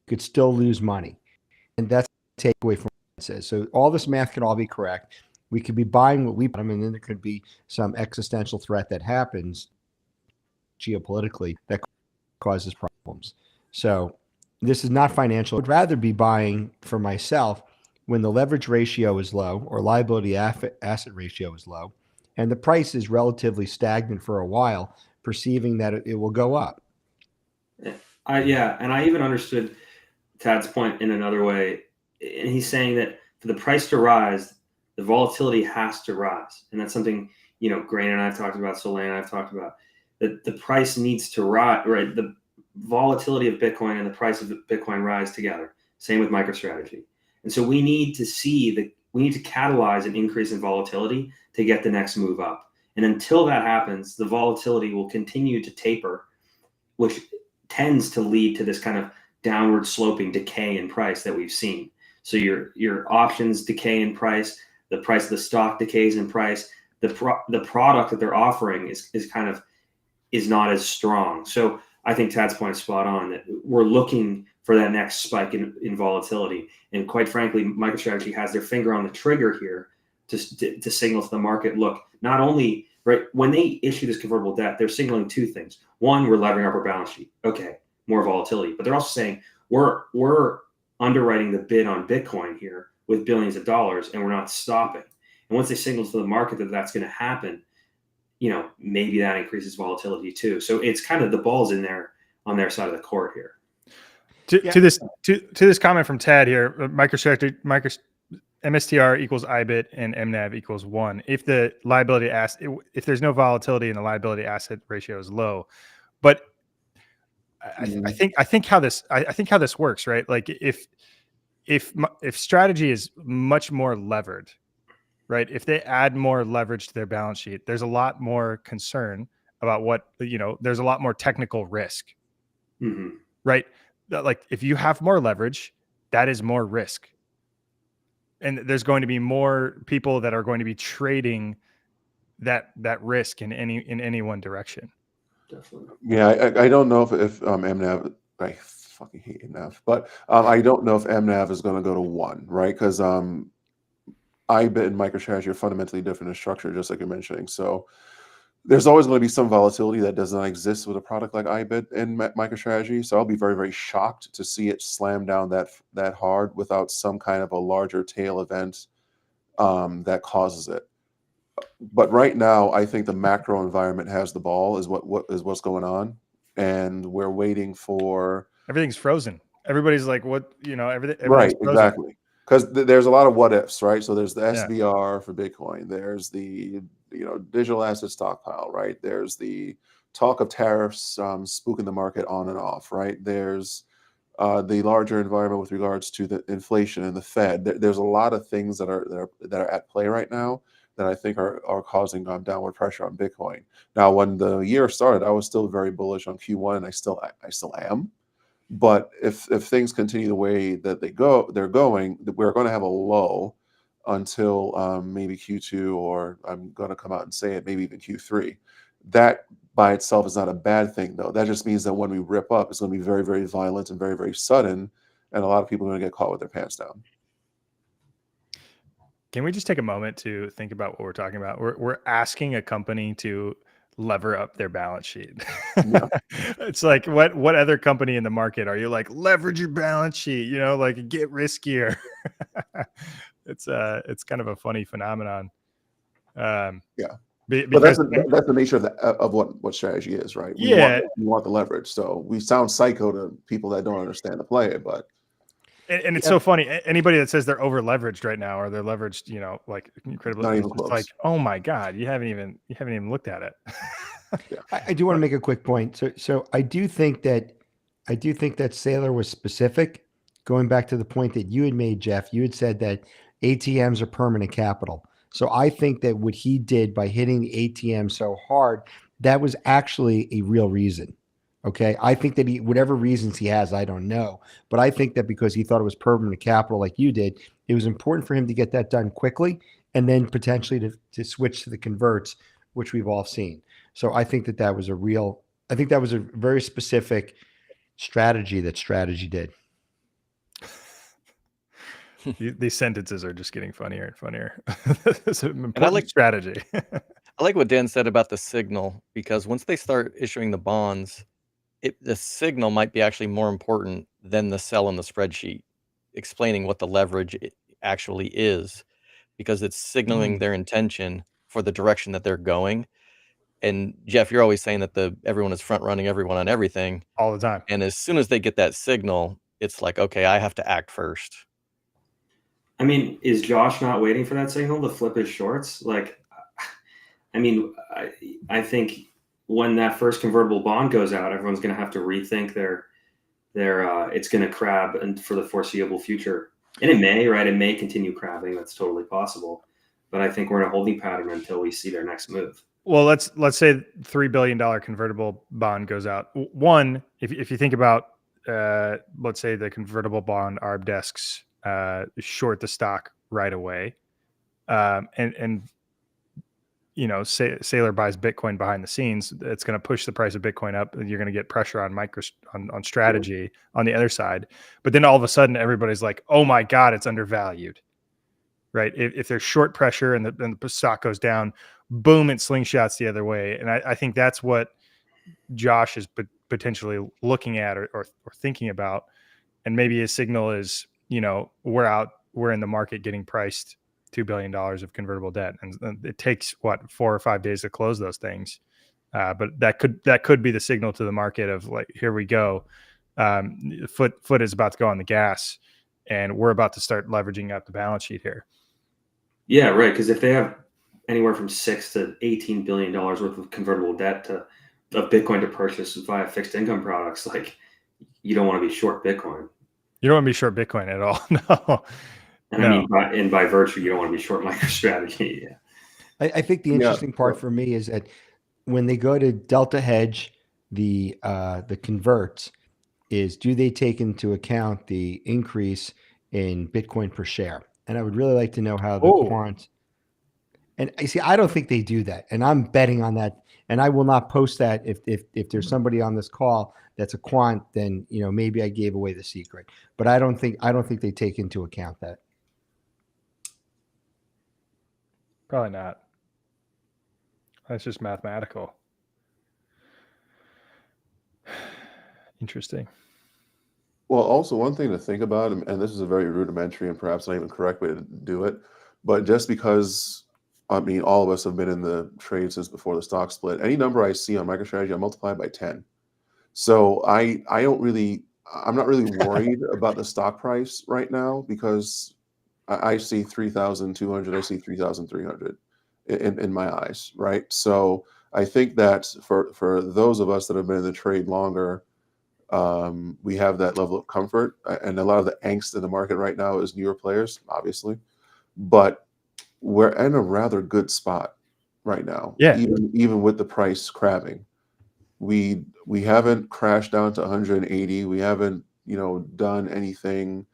could still lose money. And that's the takeaway from what it says. So all this math could all be correct. We could be buying what we bought, and then there could be some existential threat that happens geopolitically that causes problems. So this is not financial. I'd rather be buying for myself when the leverage ratio is low or liability asset ratio is low, and the price is relatively stagnant for a while, perceiving that it will go up. Yeah, and I even understood Tad's point in another way. And he's saying that for the price to rise, the volatility has to rise. And that's something, you know, Grain and I've talked about, Soleil and I've talked about, that the price needs to rise, right? The volatility of Bitcoin and the price of Bitcoin rise together. Same with MicroStrategy. And so we need to catalyze an increase in volatility to get the next move up. And until that happens, the volatility will continue to taper, which tends to lead to this kind of downward sloping decay in price that we've seen. So your options decay in price, the price of the stock decays in price, the product that they're offering is not as strong. So I think Tad's point is spot on, that we're looking for that next spike in volatility. And quite frankly, MicroStrategy has their finger on the trigger here to signal to the market, look, not only, right, when they issue this convertible debt, they're signaling two things. One, we're levering up our balance sheet. Okay, more volatility. But they're also saying we're underwriting the bid on Bitcoin here with billions of dollars, and we're not stopping. And once they signal to the market that that's going to happen, you know, maybe that increases volatility too. So it's kind of the ball's in there on their side of the court here. To this comment from Tad here, MicroStrategy, MSTR equals IBIT and mNAV equals 1. If the liability if there's no volatility and the liability asset ratio is low, but I think how this works, right? Like if strategy is much more levered, right? If they add more leverage to their balance sheet, there's a lot more concern about there's a lot more technical risk, right? Like if you have more leverage, that is more risk. And there's going to be more people that are going to be trading that risk in any one direction. Definitely. Yeah, I don't know if mNAV, I fucking hate mNAV, but I don't know if mNAV is going to go to 1, right? Because IBIT and MicroStrategy are fundamentally different in structure, just like you're mentioning. So there's always going to be some volatility that does not exist with a product like IBIT and MicroStrategy. So I'll be very, very shocked to see it slam down that hard without some kind of a larger tail event that causes it. But right now, I think the macro environment has the ball, is what's going on, and we're waiting for everything's frozen. Everybody's like, what, everything. Right, frozen. exactly. Because there's a lot of what ifs, right? So there's the SVR for Bitcoin. There's the digital asset stockpile, right? There's the talk of tariffs spooking the market on and off, right? There's the larger environment with regards to the inflation and the Fed. There's a lot of things that are at play right now that I think are causing downward pressure on Bitcoin. Now, when the year started, I was still very bullish on Q1, and I still am. But if things continue the way that they're going, we're going to have a lull until maybe Q2, or I'm going to come out and say it, maybe even Q3. That by itself is not a bad thing, though. That just means that when we rip up, it's going to be very, very violent and very, very sudden, and a lot of people are going to get caught with their pants down. Can we just take a moment to think about what we're talking about? We're asking a company to lever up their balance sheet. Yeah. It's like what other company in the market are you like leverage your balance sheet? You know, like get riskier. It's kind of a funny phenomenon. Yeah. But Because that's the nature of what strategy is, right? We want the leverage. So we sound psycho to people that don't understand the play, but and it's so funny. Anybody that says they're over leveraged right now or they're leveraged, you know, like incredibly, not even it's close. like, oh my God, you haven't even looked at it. Yeah. I do want to make a quick point. So I do think that Saylor was specific. Going back to the point that you had made, Jeff, you had said that ATMs are permanent capital. So I think that what he did by hitting the ATM so hard, that was actually a real reason. Okay. I think that whatever reasons he has, I don't know. But I think that because he thought it was permanent capital like you did, it was important for him to get that done quickly and then potentially to switch to the converts, which we've all seen. So I think that was I think that was a very specific strategy that Strategy did. These sentences are just getting funnier and funnier. It's an important And I like strategy. I like what Dan said about the signal, because once they start issuing the bonds, the signal might be actually more important than the cell in the spreadsheet, explaining what the leverage actually is, because it's signaling their intention for the direction that they're going. And Jeff, you're always saying that everyone is front running everyone on everything. All the time. And as soon as they get that signal, it's like, okay, I have to act first. I mean, is Josh not waiting for that signal to flip his shorts? Like, I mean, I think when that first convertible bond goes out, everyone's going to have to rethink their it's going to crab and for the foreseeable future. And it may, right? It may continue crabbing. That's totally possible. But I think we're in a holding pattern until we see their next move. Well, let's say $3 billion convertible bond goes out. One, if you think about, let's say the convertible bond ARB desks short the stock right away, and you know, Saylor buys Bitcoin behind the scenes, it's going to push the price of Bitcoin up. You're going to get pressure on on strategy on the other side. But then all of a sudden, everybody's like, "Oh my God, it's undervalued." Right? If there's short pressure and the stock goes down, boom, it slingshots the other way. And I think that's what Josh is potentially looking at or thinking about. And maybe his signal is, you know, we're in the market getting priced $2 billion of convertible debt. And it takes 4 or 5 days to close those things. But that could be the signal to the market of like, here we go. Foot is about to go on the gas and we're about to start leveraging up the balance sheet here. Yeah, right. Because if they have anywhere from $6 to $18 billion worth of convertible debt of Bitcoin to purchase via fixed income products, like you don't want to be short Bitcoin. You don't want to be short Bitcoin at all. No. And I mean, by virtue, you don't want to be short MicroStrategy. Yeah. I think the interesting part for me is that when they go to Delta Hedge, the converts, is do they take into account the increase in Bitcoin per share? And I would really like to know how the quant. And I see, I don't think they do that, and I'm betting on that. And I will not post that if there's somebody on this call that's a quant, then you know maybe I gave away the secret. But I don't think they take into account that. Probably not. That's just mathematical. Interesting. Well, also one thing to think about, and this is a very rudimentary and perhaps not even correct way to do it, but just because, I mean, all of us have been in the trade since before the stock split. Any number I see on MicroStrategy, I multiply by 10. So I'm not really worried about the stock price right now because I see 3,200, I see 3,300 in my eyes, right? So I think that for those of us that have been in the trade longer, we have that level of comfort, and a lot of the angst in the market right now is newer players, obviously, but we're in a rather good spot right now. Yeah. Even with the price crabbing, we haven't crashed down to 180. We haven't, you know, done anything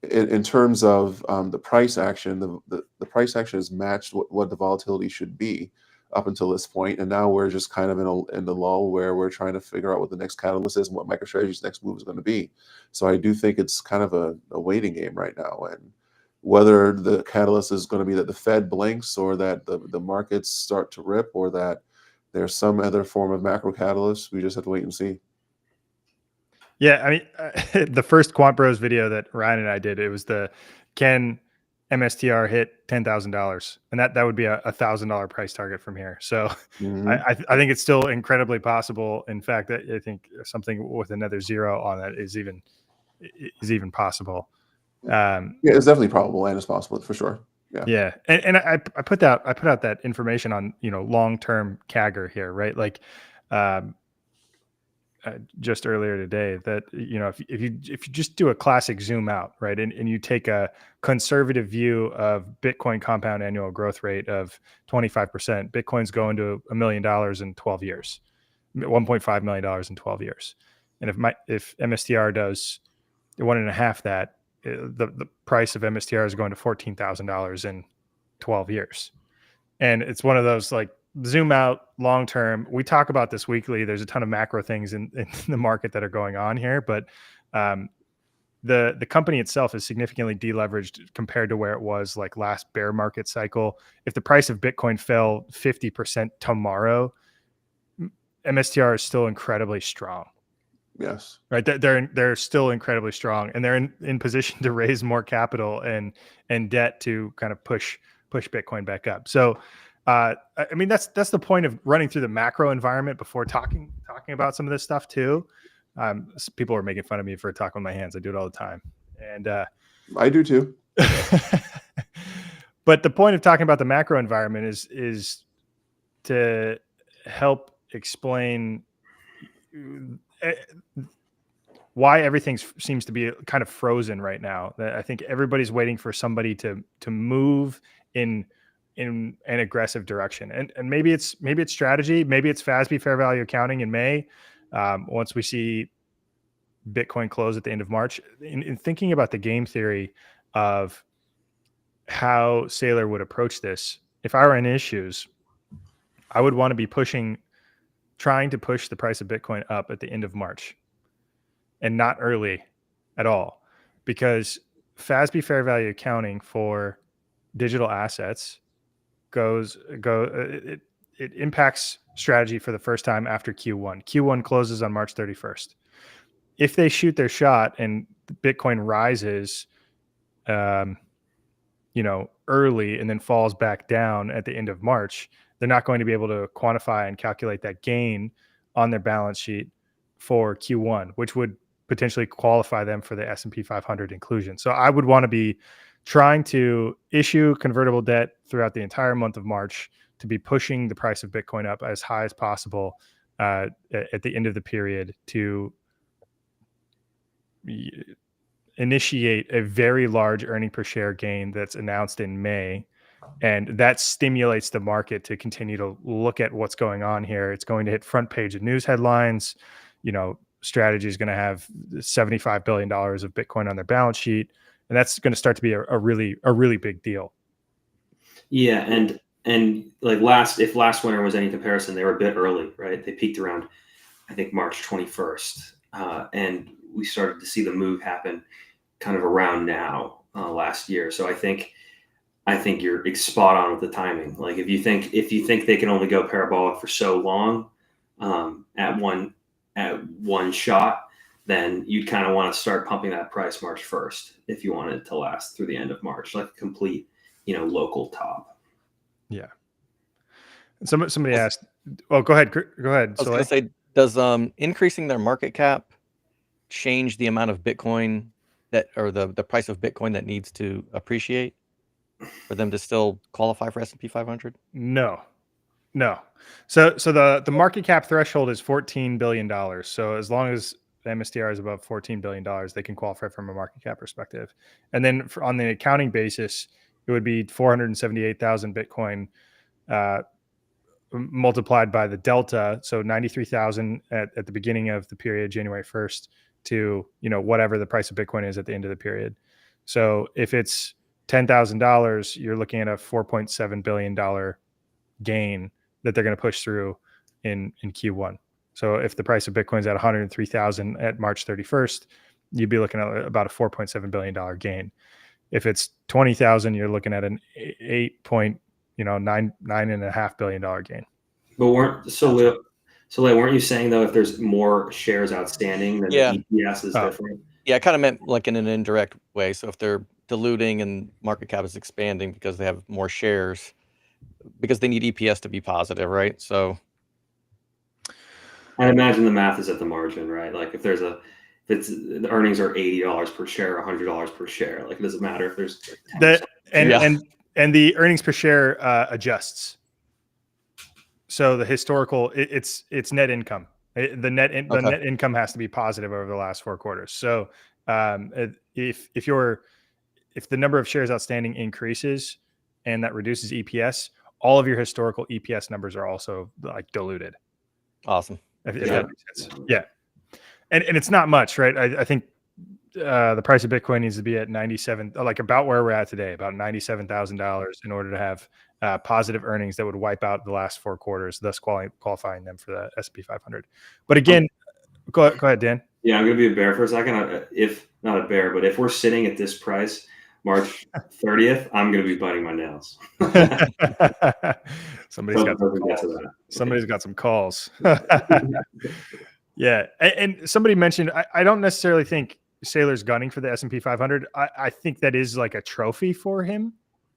in terms of the price action. The price action has matched what the volatility should be up until this point, and now we're just kind of in the lull where we're trying to figure out what the next catalyst is and what MicroStrategy's next move is going to be. So I do think it's kind of a waiting game right now, and whether the catalyst is going to be that the Fed blinks, or that the markets start to rip, or that there's some other form of macro catalyst. We just have to wait and see. Yeah, I mean, the first Quant Bros video that Ryan and I did, it was the can MSTR hit $10,000, and that would be a $1,000 price target from here. So I think it's still incredibly possible. In fact, I think something with another zero on that is even possible. Yeah, it's definitely probable and it's possible for sure. Yeah, and I put out that information on long-term CAGR here, right? Like just earlier today, that if you just do a classic zoom out, right, and you take a conservative view of Bitcoin compound annual growth rate of 25%, Bitcoin's going to $1 million in 12 years, $1.5 million in 12 years, and if MSTR does 1.5 that, the price of MSTR is going to $14,000 in 12 years. And it's one of those, like, zoom out long term. We talk about this weekly. There's a ton of macro things in the market that are going on here, but the company itself is significantly deleveraged compared to where it was like last bear market cycle. If the price of Bitcoin fell 50% tomorrow, MSTR is still incredibly strong. Yes. Right. They're still incredibly strong, and they're in position to raise more capital and debt to kind of push Bitcoin back up. So, I mean, that's the point of running through the macro environment before talking about some of this stuff too. People are making fun of me for talking with my hands. I do it all the time, and I do too. But the point of talking about the macro environment is to help explain why everything seems to be kind of frozen right now. I think everybody's waiting for somebody to move in an aggressive direction, and maybe it's strategy, maybe it's FASB fair value accounting in May, once we see Bitcoin close at the end of March. In thinking about the game theory of how Saylor would approach this, if I were in his shoes, I would want to be trying to push the price of Bitcoin up at the end of March and not early at all, because FASB fair value accounting for digital assets it impacts strategy for the first time after Q1. Q1 closes on March 31st. If they shoot their shot and Bitcoin rises, early and then falls back down at the end of March, they're not going to be able to quantify and calculate that gain on their balance sheet for Q1, which would potentially qualify them for the S&P 500 inclusion. So I would want to be trying to issue convertible debt throughout the entire month of March to be pushing the price of Bitcoin up as high as possible at the end of the period to initiate a very large earning per share gain that's announced in May. And that stimulates the market to continue to look at what's going on here. It's going to hit front page of news headlines. Strategy is going to have $75 billion of Bitcoin on their balance sheet. And that's going to start to be a really big deal. Yeah. And like if last winter was any comparison, they were a bit early, right? They peaked around, I think, March 21st. And we started to see the move happen kind of around now, last year. So I think you're spot on with the timing. Like if you think they can only go parabolic for so long, at one shot, then you'd kind of want to start pumping that price March 1st if you want it to last through the end of March, like a complete, local top. Yeah. Somebody asked, oh, go ahead. I was going to say, does increasing their market cap change the amount of Bitcoin or the price of Bitcoin that needs to appreciate for them to still qualify for S&P 500? No. So the market cap threshold is $14 billion. So as long as the MSTR is above $14 billion, they can qualify from a market cap perspective. And then on the accounting basis, it would be 478,000 Bitcoin multiplied by the delta. So 93,000 at the beginning of the period, January 1st, to whatever the price of Bitcoin is at the end of the period. So if it's $10,000, you're looking at a $4.7 billion gain that they're going to push through in Q1. So if the price of Bitcoin is at 103,000 at March 31st, you'd be looking at about a $4.7 billion gain. If it's 20,000, you're looking at an $9.5 billion gain. But weren't you saying though if there's more shares outstanding, then Yeah. the EPS is different? Yeah, I kind of meant like in an indirect way. So if they're diluting and market cap is expanding because they have more shares, because they need EPS to be positive, right? So I imagine the math is at the margin, right? Like if the earnings are $80 per share, $100 per share, like it doesn't matter if there's 10%. And the earnings per share adjusts. So the historical, it's net income. The net income has to be positive over the last 4 quarters. So if the number of shares outstanding increases and that reduces EPS, all of your historical EPS numbers are also like diluted. Awesome. If that makes sense. Yeah. And it's not much, right? I think the price of Bitcoin needs to be at 97, like about where we're at today, about $97,000 in order to have positive earnings that would wipe out the last 4 quarters, thus qualifying them for the S&P 500. But again, go ahead, Dan. Yeah, I'm going to be a bear for a second. If not a bear, but if we're sitting at this price, March 30th, I'm going to be biting my nails. Somebody's got some calls. Yeah. And somebody mentioned, I don't necessarily think Saylor's gunning for the S&P 500. I think that is like a trophy for him.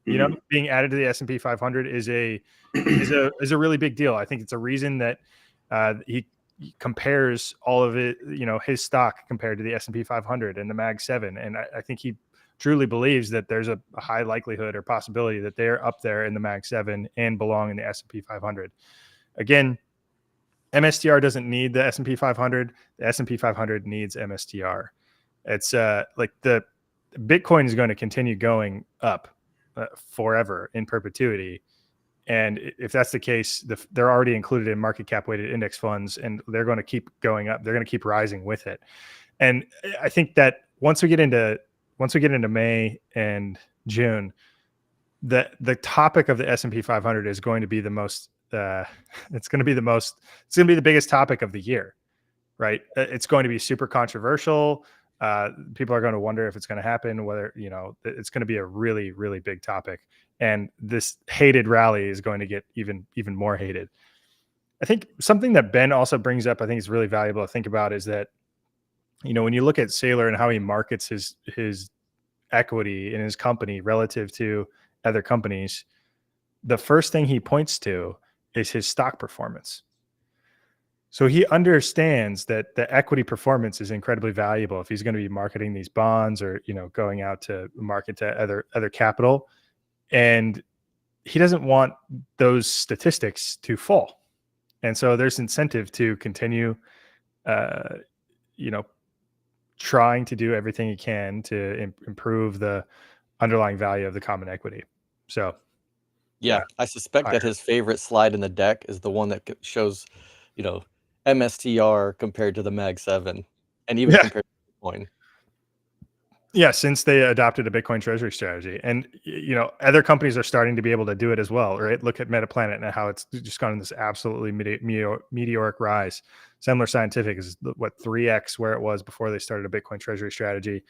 You know, being added to the S&P 500 is a really big deal. I think it's a reason that he compares all of it, you know, his stock compared to the S&P 500 and the Mag 7. And I think he truly believes that there's a high likelihood or possibility that they're up there in the Mag 7 and belong in the S&P 500. Again, MSTR doesn't need the S&P 500. The S&P 500 needs MSTR. It's like the Bitcoin is going to continue going up forever in perpetuity. And if that's the case, they're already included in market cap weighted index funds, and they're going to keep going up. They're going to keep rising with it. And I think that once we get into May and June, the topic of the S&P 500 is going to be the most. It's going to be the biggest topic of the year, right? It's going to be super controversial. People are going to wonder if it's going to happen, whether, you know, it's going to be a really, really big topic. And this hated rally is going to get even more hated. I think something that Ben also brings up, I think is really valuable to think about, is that, you know, when you look at Saylor and how he markets his equity in his company relative to other companies, the first thing he points to is his stock performance. So he understands that the equity performance is incredibly valuable if he's going to be marketing these bonds or, you know, going out to market to other capital. And he doesn't want those statistics to fall. And so there's incentive to continue, you know, trying to do everything he can to improve the underlying value of the common equity. So, yeah, I suspect that his favorite slide in the deck is the one that shows, you know, MSTR compared to the Mag 7 and even compared to Bitcoin. Yeah, since they adopted a Bitcoin treasury strategy. And, you know, other companies are starting to be able to do it as well, right? Look at Metaplanet and how it's just gone in this absolutely meteoric rise. Semler Scientific is 3x where it was before they started a Bitcoin treasury strategy.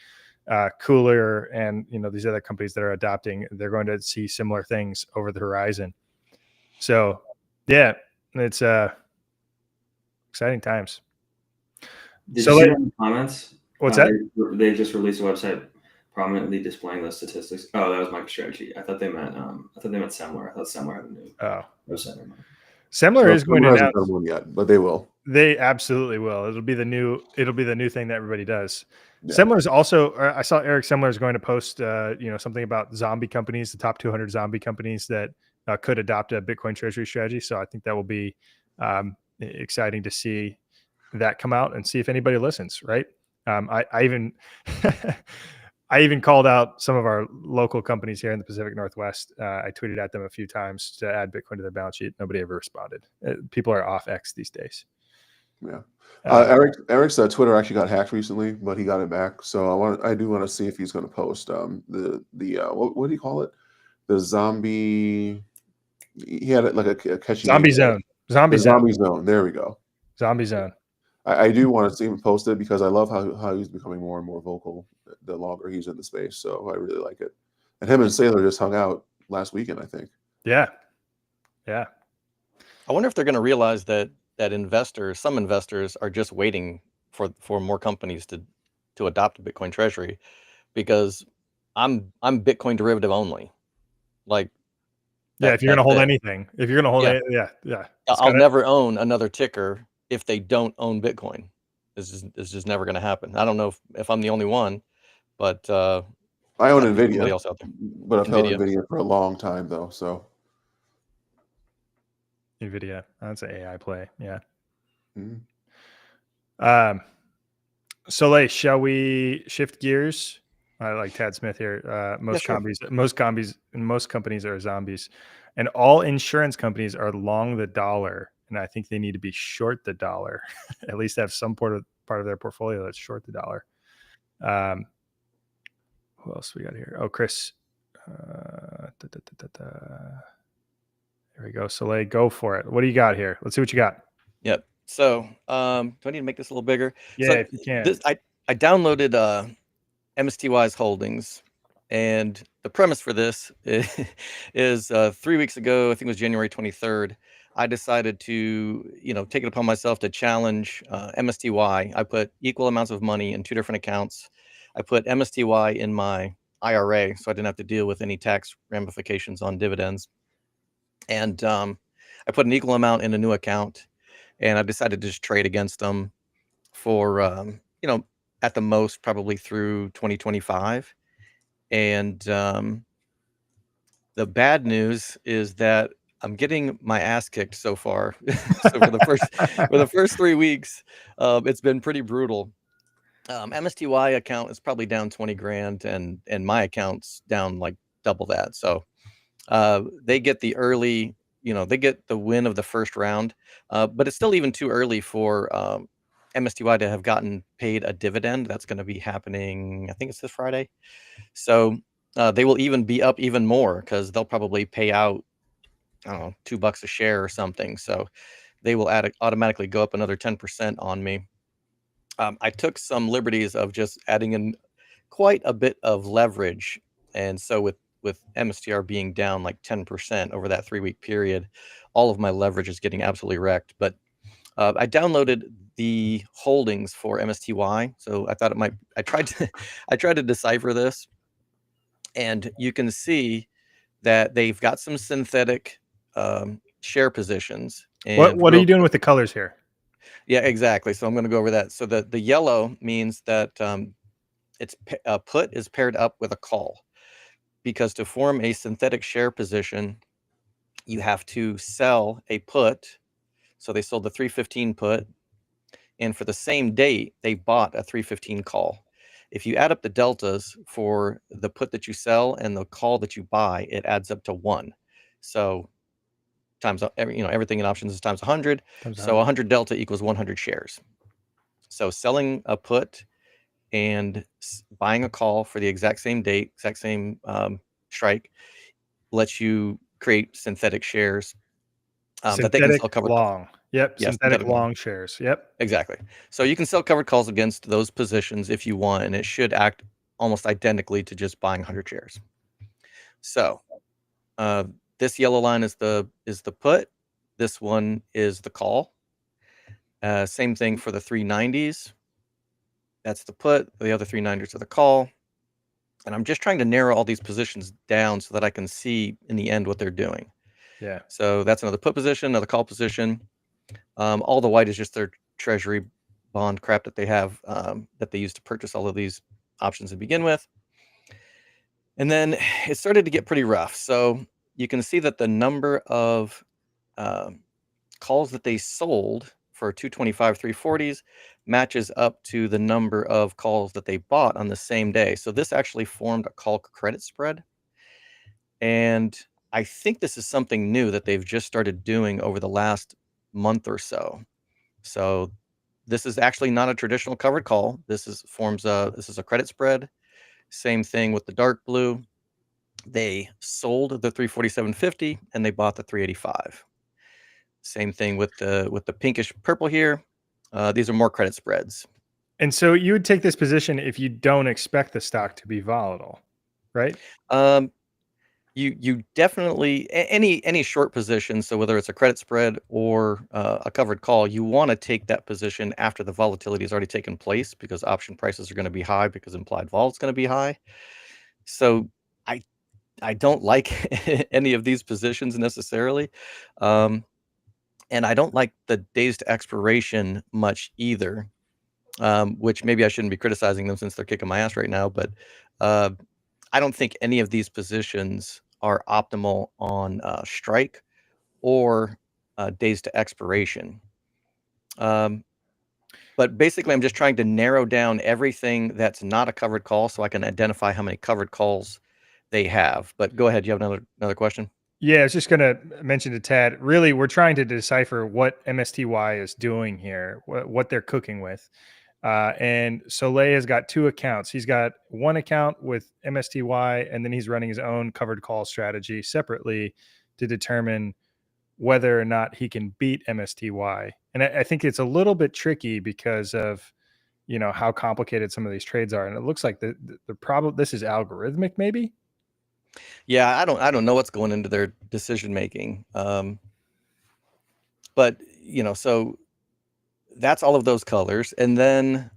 Cooler and, you know, these other companies that are adopting, they're going to see similar things over the horizon. So, yeah, it's exciting times. Did you see that in the comments? What's that? They just released a website prominently displaying those statistics. Oh, that was MicroStrategy. I thought they meant Semler. I thought Semler had a new website. Semler is going to announce one yet, but they will. They absolutely will. It'll be the new thing that everybody does. Yeah. Semler is also. I saw Eric Semler is going to post, you know, something about zombie companies, the top 200 zombie companies that could adopt a Bitcoin treasury strategy. So I think that will be exciting to see that come out and see if anybody listens. Right. I even I even called out some of our local companies here in the Pacific Northwest. I tweeted at them a few times to add Bitcoin to their balance sheet. Nobody ever responded. People are off X these days. Yeah. Eric's Twitter actually got hacked recently, but he got it back. So I do want to see if he's going to post what do you call it? The zombie. He had it like a catchy zombie zone. Zombie zone. There we go. Zombie zone. I do want to see him post it because I love how he's becoming more and more vocal the longer he's in the space. So I really like it. And him and Saylor just hung out last weekend, I think. Yeah. Yeah. I wonder if they're going to realize that some investors are just waiting for more companies to adopt a Bitcoin treasury, because I'm Bitcoin derivative only. Like, Yeah. If you're going to that's hold it. anything, if you're going to hold Yeah. it, yeah. I'll never own another ticker if they don't own Bitcoin. It's just never going to happen. I don't know if I'm the only one, but I own gotta be somebody NVIDIA, else out there. but I've held NVIDIA for a long time, though. So NVIDIA, that's an AI play. Yeah. Mhm. Soleil, shall we shift gears? I like Tad Smith here. Most sure. most companies are zombies, and all insurance companies are long the dollar. And I think they need to be short the dollar, at least have some part of their portfolio that's short the dollar. Who else we got here? Oh, Chris. There we go. Soleil, go for it. What do you got here? Let's see what you got. Yep. So, do I need to make this a little bigger? Yeah, So if you can. I downloaded MSTY's holdings, and the premise for this is 3 weeks ago, I think it was January 23rd, I decided to, take it upon myself to challenge MSTY. I put equal amounts of money in two different accounts. I put MSTY in my IRA, so I didn't have to deal with any tax ramifications on dividends. And I put an equal amount in a new account, and I decided to just trade against them for, at the most probably through 2025. And the bad news is that I'm getting my ass kicked so far. So for the first 3 weeks, it's been pretty brutal. MSTY account is probably down 20 grand, and my account's down like double that. So they get the early, they get the win of the first round, but it's still even too early for MSTY to have gotten paid a dividend. That's going to be happening, I think it's this Friday. So they will even be up even more, because they'll probably pay out, I don't know, $2 a share or something. So they will automatically go up another 10% on me. I took some liberties of just adding in quite a bit of leverage. And so with MSTR being down like 10% over that 3-week period, all of my leverage is getting absolutely wrecked. But I downloaded the holdings for MSTY, so I thought it might. I tried to decipher this, and you can see that they've got some synthetic share positions. And What are you doing with the colors here? Yeah, exactly. So I'm going to go over that. So the yellow means that it's a put is paired up with a call, because to form a synthetic share position, you have to sell a put. So they sold the 315 put, and for the same date, they bought a 315 call. If you add up the deltas for the put that you sell and the call that you buy, it adds up to 1. So times everything in options is times 100. So 100 delta equals 100 shares. So selling a put and buying a call for the exact same date, exact same strike, lets you create synthetic shares that they can sell covered long. Yep. Yes, synthetic long shares. Yep. Exactly. So you can sell covered calls against those positions if you want, and it should act almost identically to just buying 100 shares. So this yellow line is the put. This one is the call. Same thing for the 390s. That's the put. The other 390s are the call. And I'm just trying to narrow all these positions down so that I can see in the end what they're doing. Yeah. So that's another put position, another call position. All the white is just their treasury bond crap that they have, that they use to purchase all of these options to begin with. And then it started to get pretty rough. So you can see that the number of calls that they sold for 225 340s matches up to the number of calls that they bought on the same day. So this actually formed a call credit spread. And I think this is something new that they've just started doing over the last month or so. So this is actually not a traditional covered call. This is a credit spread. Same thing with the dark blue. They sold the 347.50 and they bought the 385. Same thing with the pinkish purple here. These are more credit spreads. And so you would take this position if you don't expect the stock to be volatile, right? You definitely any short position. So whether it's a credit spread or a covered call, you want to take that position after the volatility has already taken place, because option prices are going to be high because implied vol is going to be high. So I don't like any of these positions necessarily, and I don't like the days to expiration much either. Which maybe I shouldn't be criticizing them since they're kicking my ass right now, but I don't think any of these positions are optimal on strike or days to expiration. But basically, I'm just trying to narrow down everything that's not a covered call so I can identify how many covered calls they have. But go ahead. You have another question? Yeah, I was just going to mention to Tad, really, we're trying to decipher what MSTY is doing here, what they're cooking with. And Soleil has got two accounts. He's got one account with MSTY, and then he's running his own covered call strategy separately to determine whether or not he can beat MSTY. And I think it's a little bit tricky because of, how complicated some of these trades are. And it looks like the problem, this is algorithmic, maybe. Yeah, I don't know what's going into their decision making. But so that's all of those colors. And then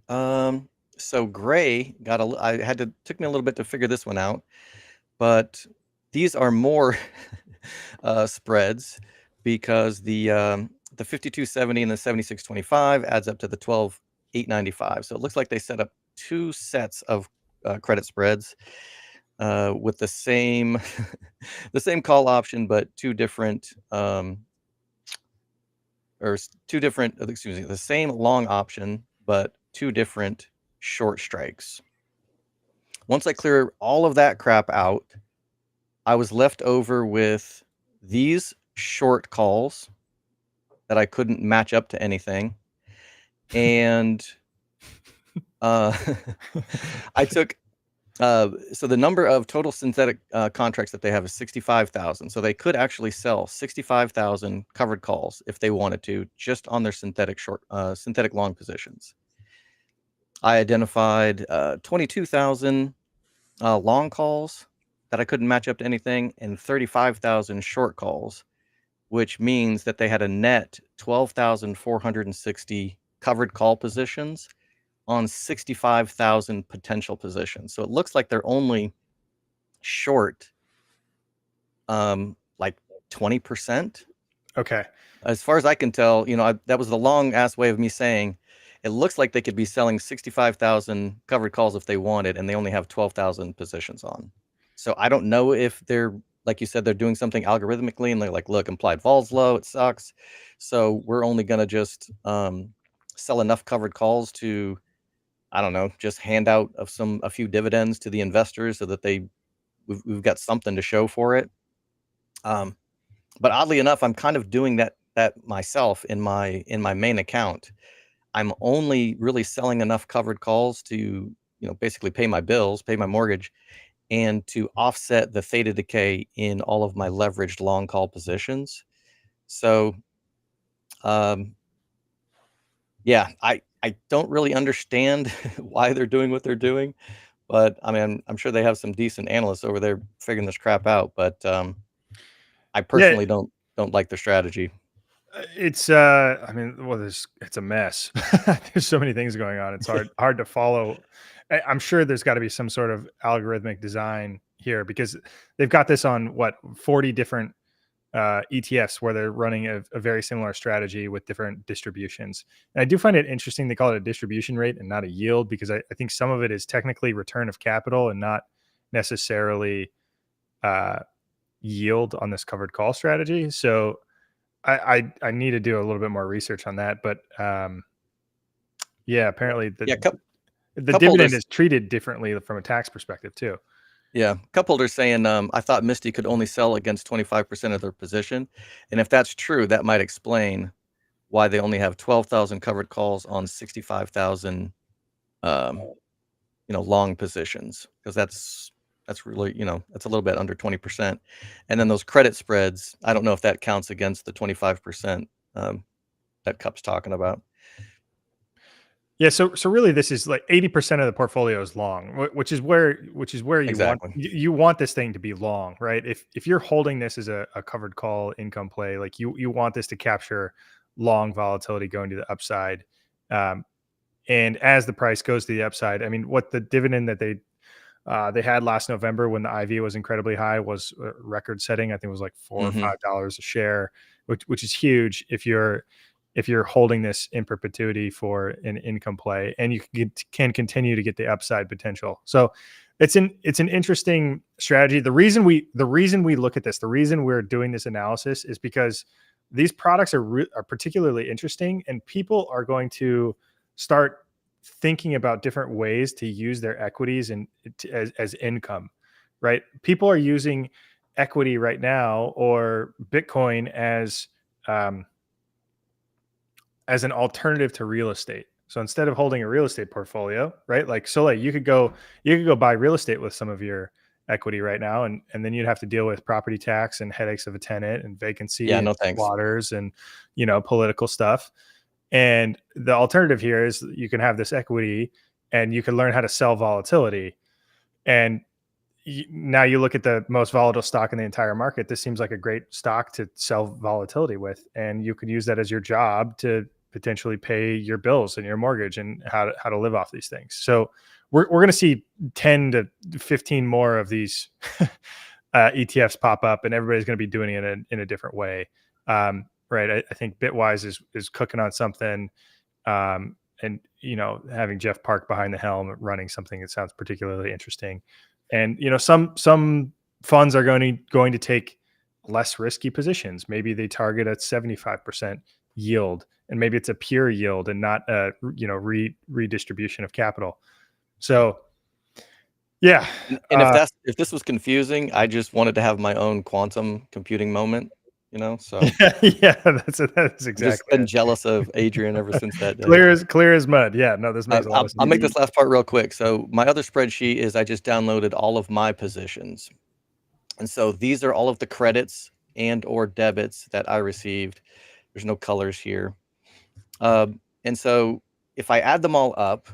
so gray took me a little bit to figure this one out, but these are more spreads, because the 5270 and the 7625 adds up to the 12895. So it looks like they set up two sets of credit spreads with the same the same call option, but two different the same long option, but two different short strikes. Once I clear all of that crap out, I was left over with these short calls that I couldn't match up to anything. And I took, so the number of total synthetic contracts that they have is 65,000. So they could actually sell 65,000 covered calls if they wanted to, just on their synthetic long positions. I identified 22,000 long calls that I couldn't match up to anything, and 35,000 short calls, which means that they had a net 12,460 covered call positions on 65,000 potential positions. So it looks like they're only short like 20%. Okay. As far as I can tell, that was the long ass way of me saying it looks like they could be selling 65,000 covered calls if they wanted, and they only have 12,000 positions on. So I don't know if they're, like you said, they're doing something algorithmically, and they're like, look, implied vol's low, it sucks. So we're only going to just sell enough covered calls to, I don't know, just hand out a few dividends to the investors so that we've got something to show for it. But oddly enough, I'm kind of doing that myself in my main account. I'm only really selling enough covered calls to, basically pay my bills, pay my mortgage, and to offset the theta decay in all of my leveraged long call positions. So, yeah, I don't really understand why they're doing what they're doing, but I mean, I'm sure they have some decent analysts over there figuring this crap out. But I personally don't like their strategy. It's it's a mess. There's so many things going on. It's hard to follow. I'm sure there's got to be some sort of algorithmic design here, because they've got this on 40 different ETFs where they're running a very similar strategy with different distributions. And I do find it interesting they call it a distribution rate and not a yield, because I think some of it is technically return of capital and not necessarily yield on this covered call strategy. So I need to do a little bit more research on that, but apparently the dividend is treated differently from a tax perspective too. Yeah, cup holders saying, I thought Misty could only sell against 25% of their position, and if that's true, that might explain why they only have 12,000 covered calls on 65,000, long positions, because that's really, that's a little bit under 20%. And then those credit spreads, I don't know if that counts against the 25% that Cup's talking about. Yeah, so really this is like 80% of the portfolio is long, which is where you Exactly. want this thing to be long, right? If you're holding this as a covered call income play, like you want this to capture long volatility going to the upside. Um, and as the price goes to the upside, I mean, what the dividend that they had last November when the IV was incredibly high was record setting. I think it was like $4 or $5 a share, which is huge if you're holding this in perpetuity for an income play, and you can continue to get the upside potential. So it's an interesting strategy. The reason we look at this, the reason we're doing this analysis is because these products are particularly interesting, and people are going to start thinking about different ways to use their equities and as income, right? People are using equity right now or Bitcoin as an alternative to real estate. So instead of holding a real estate portfolio, right? Like Soleil, you could go buy real estate with some of your equity right now, and then you'd have to deal with property tax and headaches of a tenant and vacancy Yeah, and no thanks. squatters and political stuff. And the alternative here is you can have this equity and you can learn how to sell volatility. And now you look at the most volatile stock in the entire market. This seems like a great stock to sell volatility with. And you could use that as your job to potentially pay your bills and your mortgage and how to live off these things. So we're going to see 10 to 15 more of these ETFs pop up, and everybody's going to be doing it in a different way. Right. I think Bitwise is cooking on something, and having Jeff Park behind the helm running something that sounds particularly interesting. And some funds are going to take less risky positions. Maybe they target at 75% yield, and maybe it's a pure yield and not a redistribution of capital. So yeah. And if this was confusing, I just wanted to have my own quantum computing moment. So yeah, that's exactly. I've just been jealous of Adrian ever since that day. Clear as mud. Yeah, no, this makes a lot of sense. I'll make this last part real quick. So my other spreadsheet is I just downloaded all of my positions, and so these are all of the credits and or debits that I received. There's no colors here, and so if I add them all up,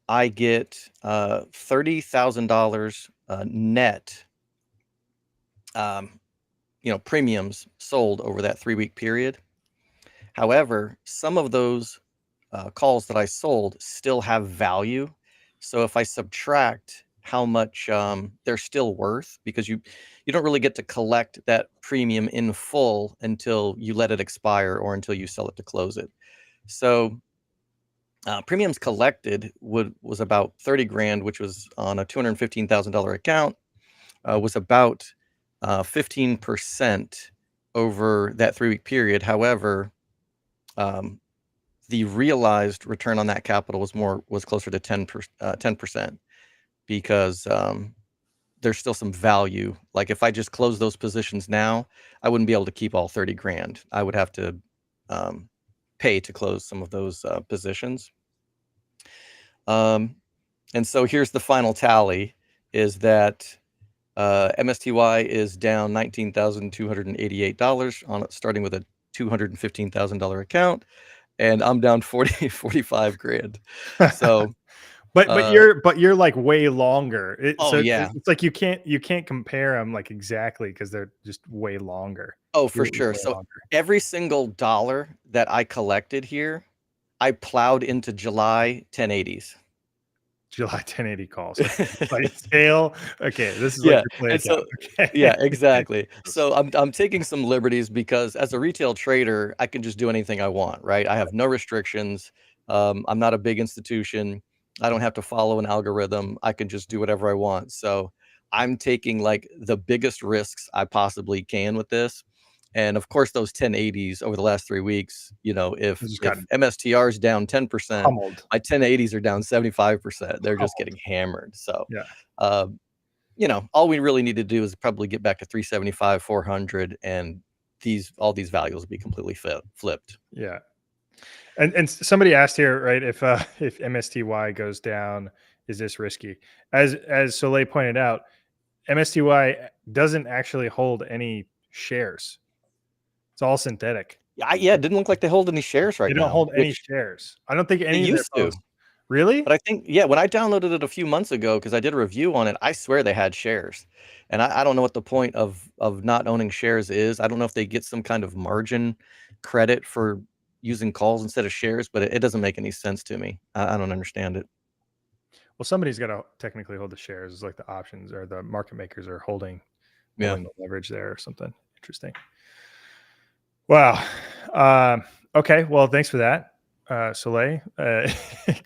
I get $30,000 net. Premiums sold over that 3-week period. However, some of those calls that I sold still have value. So if I subtract how much they're still worth, because you don't really get to collect that premium in full until you let it expire or until you sell it to close it. So premiums collected was about 30 grand, which was on a $215,000 account, was about 15% over that 3-week period. However, the realized return on that capital was closer to 10%, because there's still some value. Like if I just close those positions now, I wouldn't be able to keep all 30 grand. I would have to pay to close some of those positions. And so here's the final tally, is that MSTY is down $19,288 on it, starting with a $215,000 account, and I'm down 45 grand. So, but you're like way longer. It's like you can't compare them like exactly because they're just way longer. Oh, for sure. So every single dollar that I collected here, I plowed into July 1080s. July 1080 calls. Like scale. Okay, this is like your play account. Okay. Yeah, exactly. So I'm taking some liberties because as a retail trader, I can just do anything I want, right? I have no restrictions. I'm not a big institution. I don't have to follow an algorithm. I can just do whatever I want. So I'm taking like the biggest risks I possibly can with this. And of course, those 1080s over the last 3 weeks, if MSTR is down 10%, pummeled. my 1080s are down 75%. They're just getting hammered. So, yeah, all we really need to do is probably get back to 375, 400, and all these values will be completely flipped. Yeah. And somebody asked here, right, if MSTY goes down, is this risky? As Soleil pointed out, MSTY doesn't actually hold any shares. It's all synthetic. Yeah, it didn't look like they hold any shares right They now. don't hold any which shares. I don't think they any of their used to. folks. Really? But I think, yeah, when I downloaded it a few months ago, because I did a review on it, I swear they had shares. And I don't know what the point of not owning shares is. I don't know if they get some kind of margin credit for using calls instead of shares, but it doesn't make any sense to me. I don't understand it. Well, somebody's got to technically hold the shares. It's like the options or the market makers are holding Yeah. the leverage there or something. Interesting. Wow. Okay. Well, thanks for that, Soleil.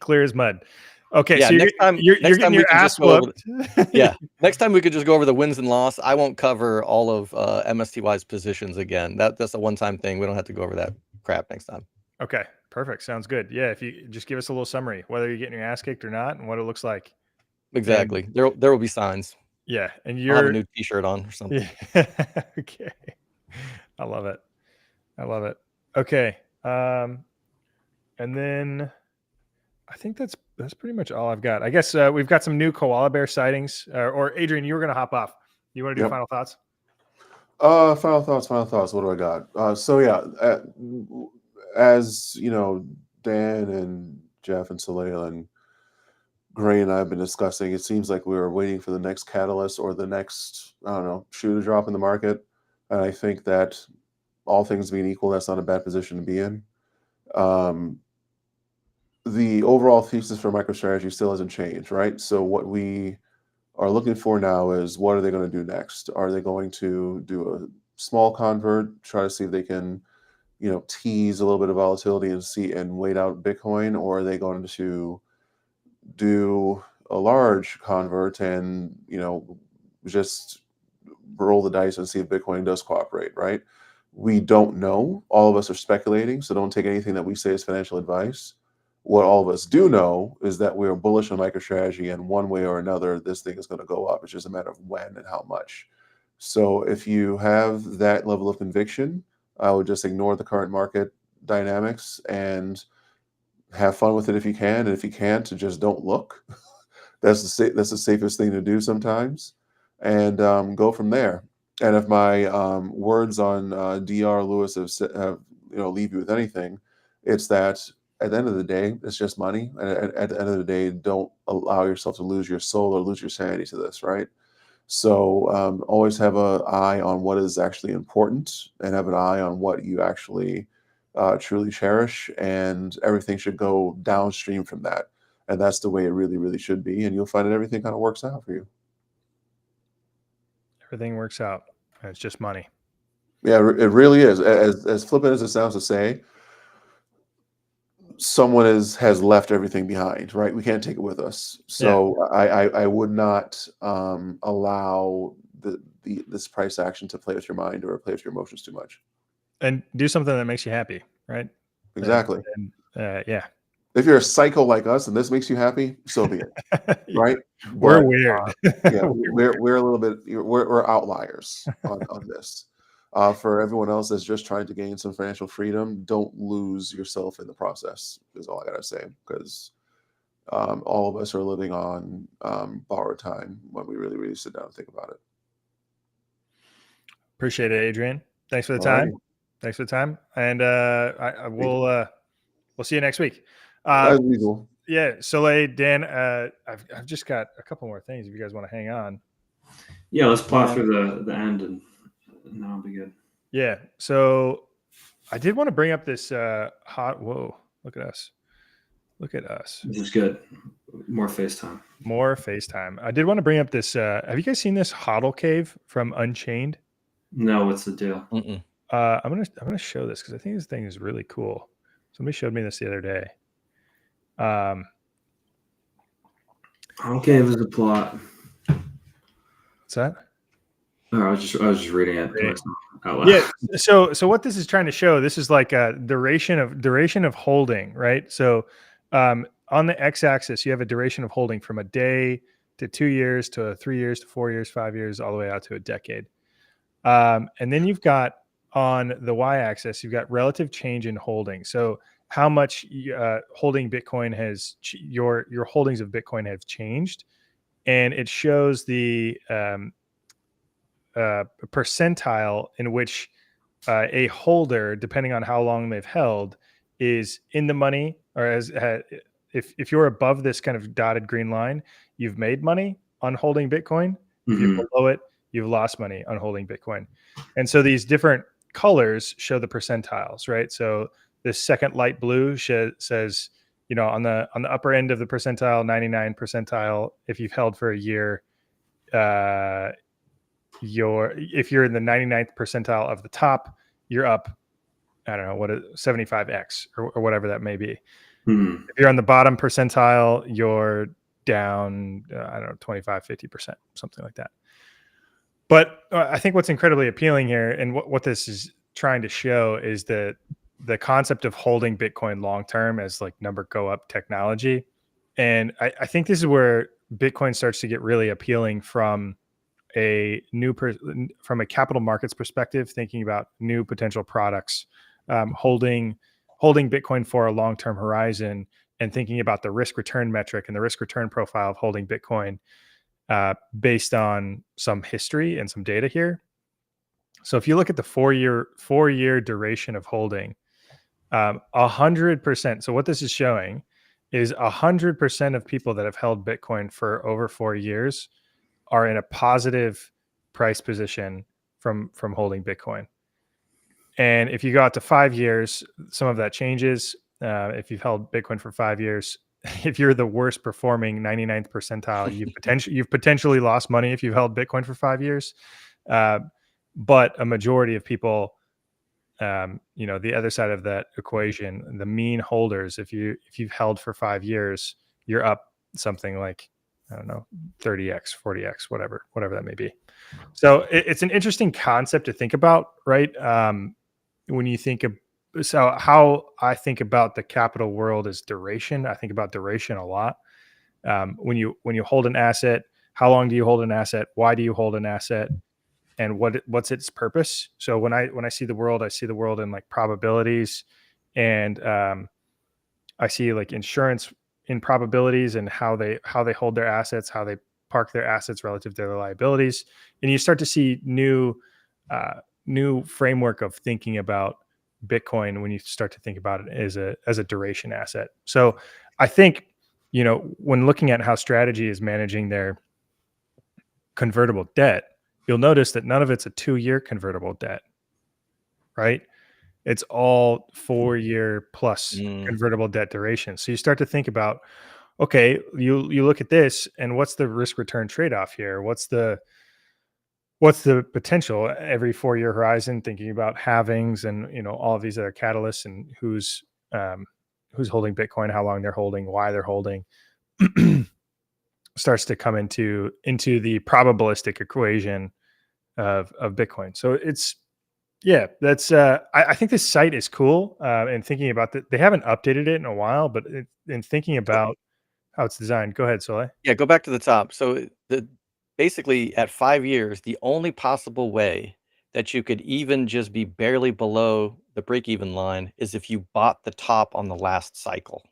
Clear as mud. Okay, Yeah, so next time you're we getting your can ass just go over whooped. yeah, next time we could just go over the wins and loss. I won't cover all of MSTY's positions again. That's a one-time thing. We don't have to go over that crap next time. Okay, perfect. Sounds good. Yeah, if you just give us a little summary, whether you're getting your ass kicked or not, and what it looks like. Exactly. There will be signs. Yeah, and I'll have a you're new T-shirt on or something. yeah. Okay, I love it. I love it. Okay, and then I think that's pretty much all I've got. I guess we've got some new koala bear sightings. Or Adrian, you were going to hop off. You want to do Yep. final thoughts? Final thoughts. What do I got? So yeah, as you know, Dan and Jeff and Soleil and Gray and I have been discussing, it seems like we were waiting for the next catalyst or the next, I don't know, shoe to drop in the market. And I think that all things being equal, that's not a bad position to be in. The overall thesis for MicroStrategy still hasn't changed, right? So what we are looking for now is, what are they going to do next? Are they going to do a small convert, try to see if they can, tease a little bit of volatility and wait out Bitcoin, or are they going to do a large convert and just roll the dice and see if Bitcoin does cooperate, right? We don't know. All of us are speculating, so don't take anything that we say as financial advice. What all of us do know is that we are bullish on MicroStrategy, and one way or another, this thing is going to go up. It's just a matter of when and how much. So if you have that level of conviction, I would just ignore the current market dynamics and have fun with it if you can. And if you can't, just don't look. That's the safest thing to do sometimes, and go from there. And if my words on Dr. Lewis have leave you with anything, it's that at the end of the day, it's just money. And at the end of the day, don't allow yourself to lose your soul or lose your sanity to this, right? So always have an eye on what is actually important, and have an eye on what you actually truly cherish, and everything should go downstream from that. And that's the way it really, really should be. And you'll find that everything kind of works out for you. Everything works out. And it's just money. Yeah, it really is. As flippant as it sounds to say, someone has left everything behind, right? We can't take it with us. So yeah. I would not allow this price action to play with your mind or play with your emotions too much. And do something that makes you happy, right? Exactly. Yeah. If you're a psycho like us and this makes you happy, so be it. Right? We're weird. Yeah, we're a little bit, we're outliers on this. For everyone else that's just trying to gain some financial freedom, don't lose yourself in the process, is all I gotta say. Because all of us are living on borrowed time when we really, really sit down and think about it. Appreciate it, Adrian. Thanks for the time. Thanks for the time. And we'll see you next week. As usual. Yeah, Soleil, Dan, I've just got a couple more things if you guys want to hang on. Yeah, let's plow through the end and that'll be good. Yeah, so I did want to bring up this whoa, look at us. Look at us. This is good. More FaceTime. More FaceTime. I did want to bring up this. Have you guys seen this HODL cave from Unchained? No, what's the deal? I'm gonna show this because I think this thing is really cool. Somebody showed me this the other day. Okay, there's a plot. What's that? Oh, I was just reading it out loud. Yeah. So what this is trying to show, this is like a duration of holding, right? So on the x-axis, you have a duration of holding from a day to 2 years to 3 years to 4 years, 5 years, all the way out to a decade. And then you've got on the y-axis, you've got relative change in holding. So how much holding Bitcoin has your holdings of Bitcoin have changed, and it shows the percentile in which a holder, depending on how long they've held, is in the money, or if you're above this kind of dotted green line, you've made money on holding Bitcoin. If you're below it, you've lost money on holding Bitcoin. And so these different colors show the percentiles, right? So this second light blue says, on the upper end of the percentile, 99 percentile, if you've held for a year, if you're in the 99th percentile of the top, you're up, I don't know, 75x or whatever that may be. Mm-hmm. If you're on the bottom percentile, you're down, I don't know, 25, 50%, something like that. But I think what's incredibly appealing here, and what this is trying to show, is that the concept of holding Bitcoin long-term as like number go up technology. And I think this is where Bitcoin starts to get really appealing from a capital markets perspective, thinking about new potential products, holding Bitcoin for a long-term horizon, and thinking about the risk return metric and the risk return profile of holding Bitcoin based on some history and some data here. So if you look at the four-year duration of holding, 100%. So what this is showing is 100% of people that have held Bitcoin for over 4 years are in a positive price position from holding Bitcoin. And if you go out to 5 years, some of that changes. If you've held Bitcoin for 5 years, if you're the worst performing 99th percentile, you've potentially lost money if you've held Bitcoin for 5 years. But a majority of people, the other side of that equation, the mean holders, if you've held for 5 years, you're up something like, I don't know, 30x, 40x, whatever that may be. So it's an interesting concept to think about, right? When you think of, so how I think about the capital world is duration. I think about duration a lot. When you hold an asset, how long do you hold an asset? Why do you hold an asset? And what's its purpose? So when I see the world, I see the world in like probabilities, and I see like insurance in probabilities and how they hold their assets, how they park their assets relative to their liabilities, and you start to see new framework of thinking about Bitcoin when you start to think about it as a duration asset. So I think, when looking at how Strategy is managing their convertible debt, you'll notice that none of it's a 2-year convertible debt, right? It's all 4-year plus convertible debt duration. So you start to think about, okay, you look at this, and what's the risk return trade-off here? What's the potential every 4-year horizon, thinking about halvings and, all of these other catalysts, and who's holding Bitcoin, how long they're holding, why they're holding, starts to come into the probabilistic equation of Bitcoin. So that's I think this site is cool, and thinking about that, they haven't updated it in a while, but in thinking about how it's designed. Go ahead, Soleil. Yeah, go back to the top. So basically at 5 years, the only possible way that you could even just be barely below the break-even line is if you bought the top on the last cycle.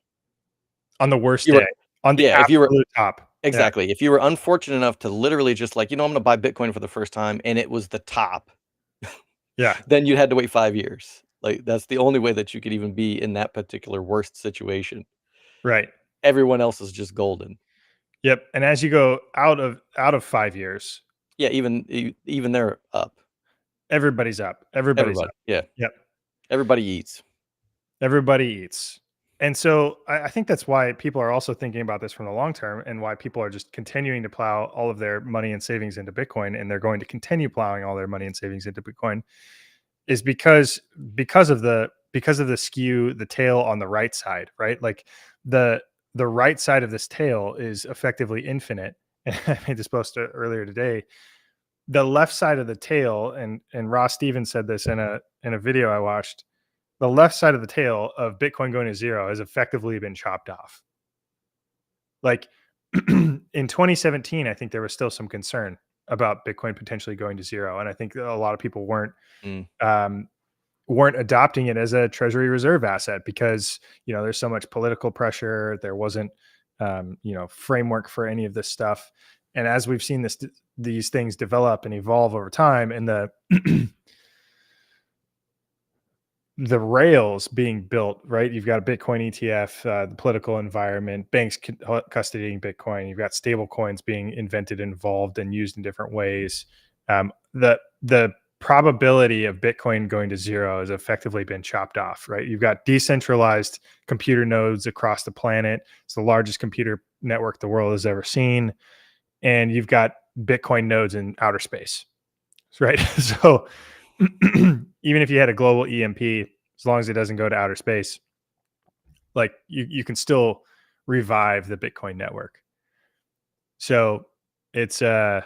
On the worst day. On the if you were top. Exactly. Yeah. If you were unfortunate enough to literally just like, I'm going to buy Bitcoin for the first time, and it was the top. Yeah. Then you had to wait 5 years. Like, that's the only way that you could even be in that particular worst situation. Right. Everyone else is just golden. Yep. And as you go out of 5 years. Yeah. Even they're up. Everybody's up. Everybody's up. Yeah. Yep. Everybody eats. Everybody eats. And so I think that's why people are also thinking about this from the long term, and why people are just continuing to plow all of their money and savings into Bitcoin, and they're going to continue plowing all their money and savings into Bitcoin, is because of the skew, the tail on the right side, right? Like the right side of this tail is effectively infinite. And I made this post earlier today. The left side of the tail, and Ross Stevens said this in a video I watched, the left side of the tail of Bitcoin going to zero has effectively been chopped off. Like in 2017, I think there was still some concern about Bitcoin potentially going to zero. And I think a lot of people weren't adopting it as a treasury reserve asset because, there's so much political pressure. There wasn't, framework for any of this stuff. And as we've seen these things develop and evolve over time, and the rails being built, right? You've got a Bitcoin ETF, the political environment, banks custodying Bitcoin. You've got stable coins being invented, involved, and used in different ways. The probability of Bitcoin going to zero has effectively been chopped off, right? You've got decentralized computer nodes across the planet. It's the largest computer network the world has ever seen. And you've got Bitcoin nodes in outer space, right? So even if you had a global EMP, as long as it doesn't go to outer space, like you can still revive the Bitcoin network. So it's yeah,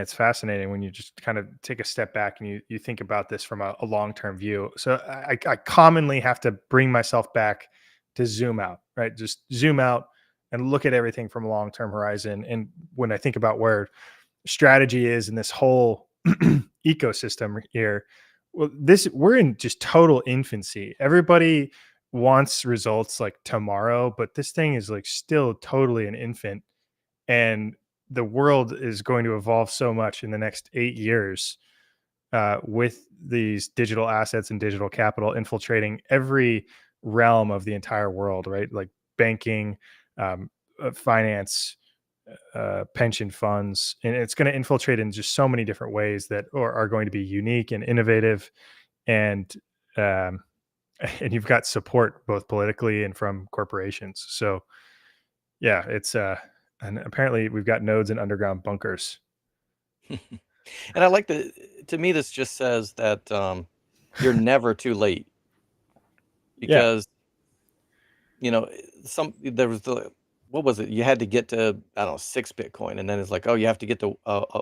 it's fascinating when you just kind of take a step back and you think about this from a long-term view. So I commonly have to bring myself back to zoom out, right? Just zoom out and look at everything from a long-term horizon. And when I think about where strategy is in this whole ecosystem here, well, we're in just total infancy. Everybody wants results like tomorrow, but this thing is like still totally an infant. And the world is going to evolve so much in the next 8 years with these digital assets and digital capital infiltrating every realm of the entire world, right? Like banking, finance, pension funds, and it's going to infiltrate in just so many different ways that are going to be unique and innovative. And and you've got support both politically and from corporations. So yeah, it's and apparently we've got nodes in underground bunkers. And I like to me, this just says that you're never too late, because there was what was it? You had to get to, I don't know, 6 Bitcoin, and then it's like, oh, you have to get to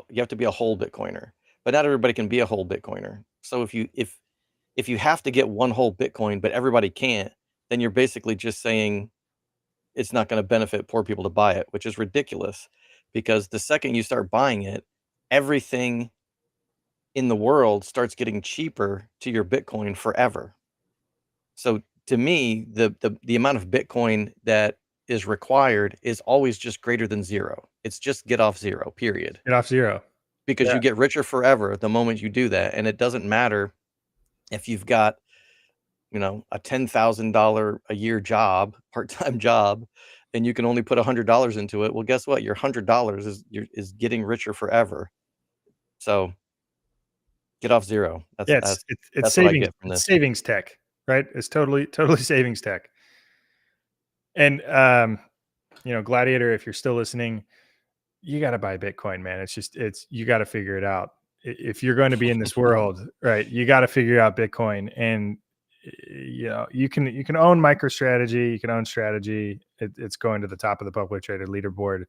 you have to be a whole Bitcoiner, but not everybody can be a whole Bitcoiner. So if you have to get one whole Bitcoin, but everybody can't, then you're basically just saying it's not going to benefit poor people to buy it, which is ridiculous, because the second you start buying it, everything in the world starts getting cheaper to your Bitcoin forever. So to me, the amount of Bitcoin that is required is always just greater than zero. It's just get off zero, period. Get off zero. Because Yeah. you get richer forever the moment you do that. And it doesn't matter if you've got, a $10,000 a year job, part-time job, and you can only put $100 into it. Well, guess what? Your $100 is getting richer forever. So get off zero. Yeah, That's it's what I savings, get from this. savings tech, right? It's totally savings tech. And Gladiator, if you're still listening, you got to buy Bitcoin, man. It's you got to figure it out. If you're going to be in this world, right, you got to figure out Bitcoin. And you can own MicroStrategy, you can own strategy. It's going to the top of the publicly traded leaderboard,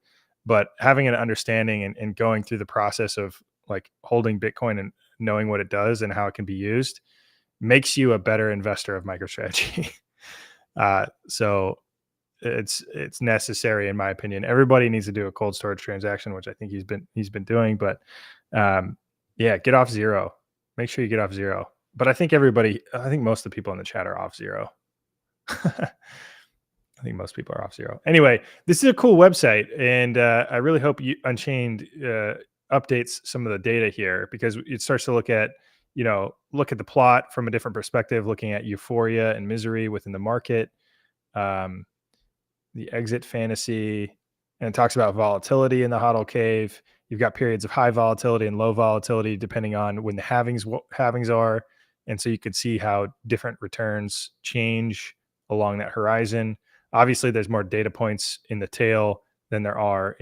but having an understanding and going through the process of like holding Bitcoin and knowing what it does and how it can be used makes you a better investor of MicroStrategy. So it's necessary, in my opinion. Everybody needs to do a cold storage transaction, which I think he's been doing. But yeah, get off zero. Make sure you get off zero. But I think most of the people in the chat are off zero. I think most people are off zero. Anyway, this is a cool website, and I really hope Unchained updates some of the data here, because it starts to look at the plot from a different perspective, looking at euphoria and misery within the market, the exit fantasy, and it talks about volatility in the HODL cave. You've got periods of high volatility and low volatility depending on when the halvings are. And so you could see how different returns change along that horizon. Obviously, there's more data points in the tail than there are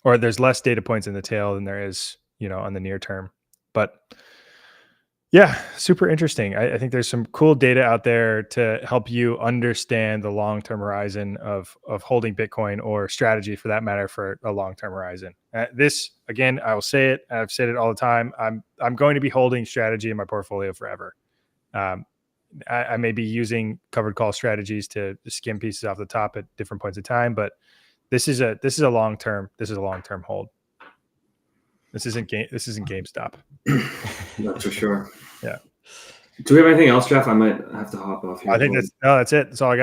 or there's less data points in the tail than there is, on the near term. But yeah, super interesting. I think there's some cool data out there to help you understand the long-term horizon of holding Bitcoin, or strategy for that matter, for a long-term horizon. This, again, I will say it. I've said it all the time. I'm going to be holding strategy in my portfolio forever. I may be using covered call strategies to skim pieces off the top at different points of time, but this is a long-term hold. This isn't GameStop. That's for sure. Yeah. Do we have anything else, Jeff? I might have to hop off here. I think that's it. That's all I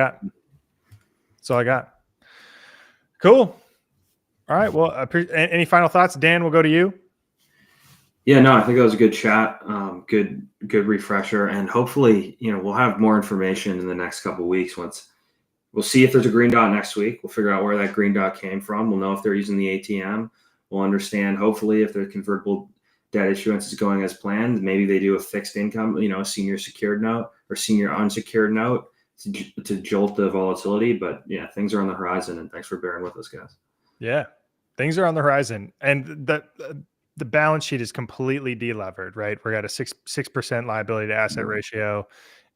got. Cool. All right. Well, any final thoughts? Dan, we'll go to you. Yeah, no, I think that was a good chat. Good refresher, and hopefully, we'll have more information in the next couple of weeks. Once we'll see if there's a green dot next week. We'll figure out where that green dot came from. We'll know if they're using the ATM. We'll understand, hopefully, if their convertible debt issuance is going as planned. Maybe they do a fixed income, a senior secured note or senior unsecured note to jolt the volatility. But yeah, things are on the horizon, and thanks for bearing with us, guys. Yeah, things are on the horizon, and the balance sheet is completely delevered, right? We're at a 6% liability to asset ratio,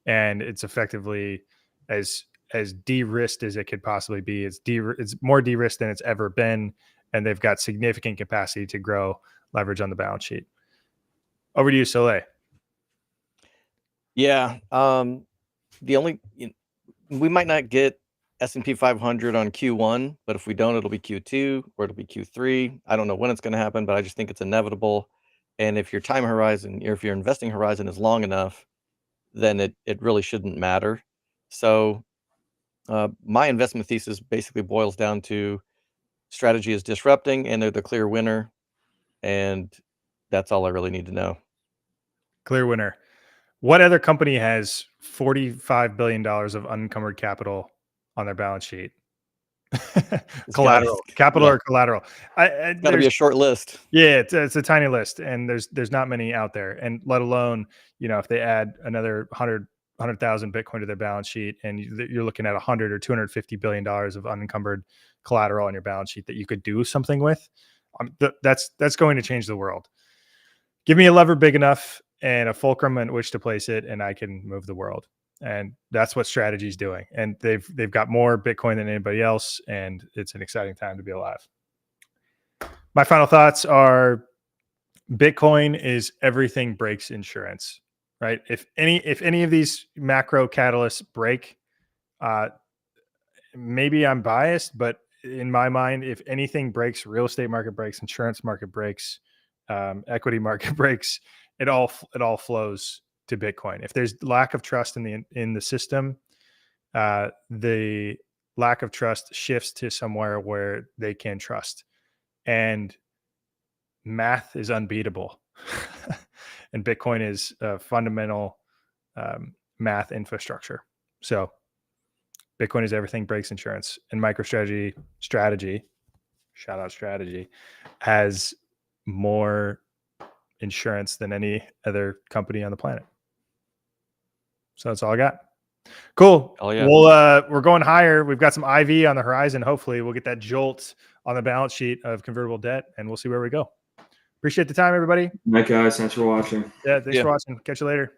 and it's effectively as de-risked as it could possibly be. It's more de-risked than it's ever been, and they've got significant capacity to grow leverage on the balance sheet. Over to you, Soleil. Yeah. The only we might not get S&P 500 on Q1, but if we don't, it'll be Q2 or it'll be Q3. I don't know when it's going to happen, but I just think it's inevitable. And if your time horizon, or if your investing horizon is long enough, then it really shouldn't matter. So my investment thesis basically boils down to strategy is disrupting and they're the clear winner. And that's all I really need to know. Clear winner. What other company has $45 billion of unencumbered capital on their balance sheet? Collateral, capital, or collateral. It's got to be a short list. Yeah, it's a tiny list, and there's not many out there. And let alone, if they add another 100,000 Bitcoin to their balance sheet, and you're looking at 100 or 250 billion dollars of unencumbered collateral on your balance sheet that you could do something with. That's going to change the world. Give me a lever big enough and a fulcrum in which to place it, and I can move the world. And that's what Strategy is doing. And they've got more Bitcoin than anybody else, and it's an exciting time to be alive. My final thoughts are Bitcoin is everything breaks insurance, right? If any of these macro catalysts break, maybe I'm biased, but in my mind, if anything breaks, real estate market breaks, insurance market breaks, equity market breaks, it all flows to Bitcoin. If there's lack of trust in the system, the lack of trust shifts to somewhere where they can trust, and math is unbeatable. And Bitcoin is a fundamental math infrastructure. So Bitcoin is everything breaks insurance, and MicroStrategy shout out Strategy, has more insurance than any other company on the planet. So that's all I got. Cool. Oh, yeah. We're going higher. We've got some IV on the horizon. Hopefully we'll get that jolt on the balance sheet of convertible debt, and we'll see where we go. Appreciate the time, everybody. All right, guys. Thanks for watching. Yeah, thanks for watching. Catch you later.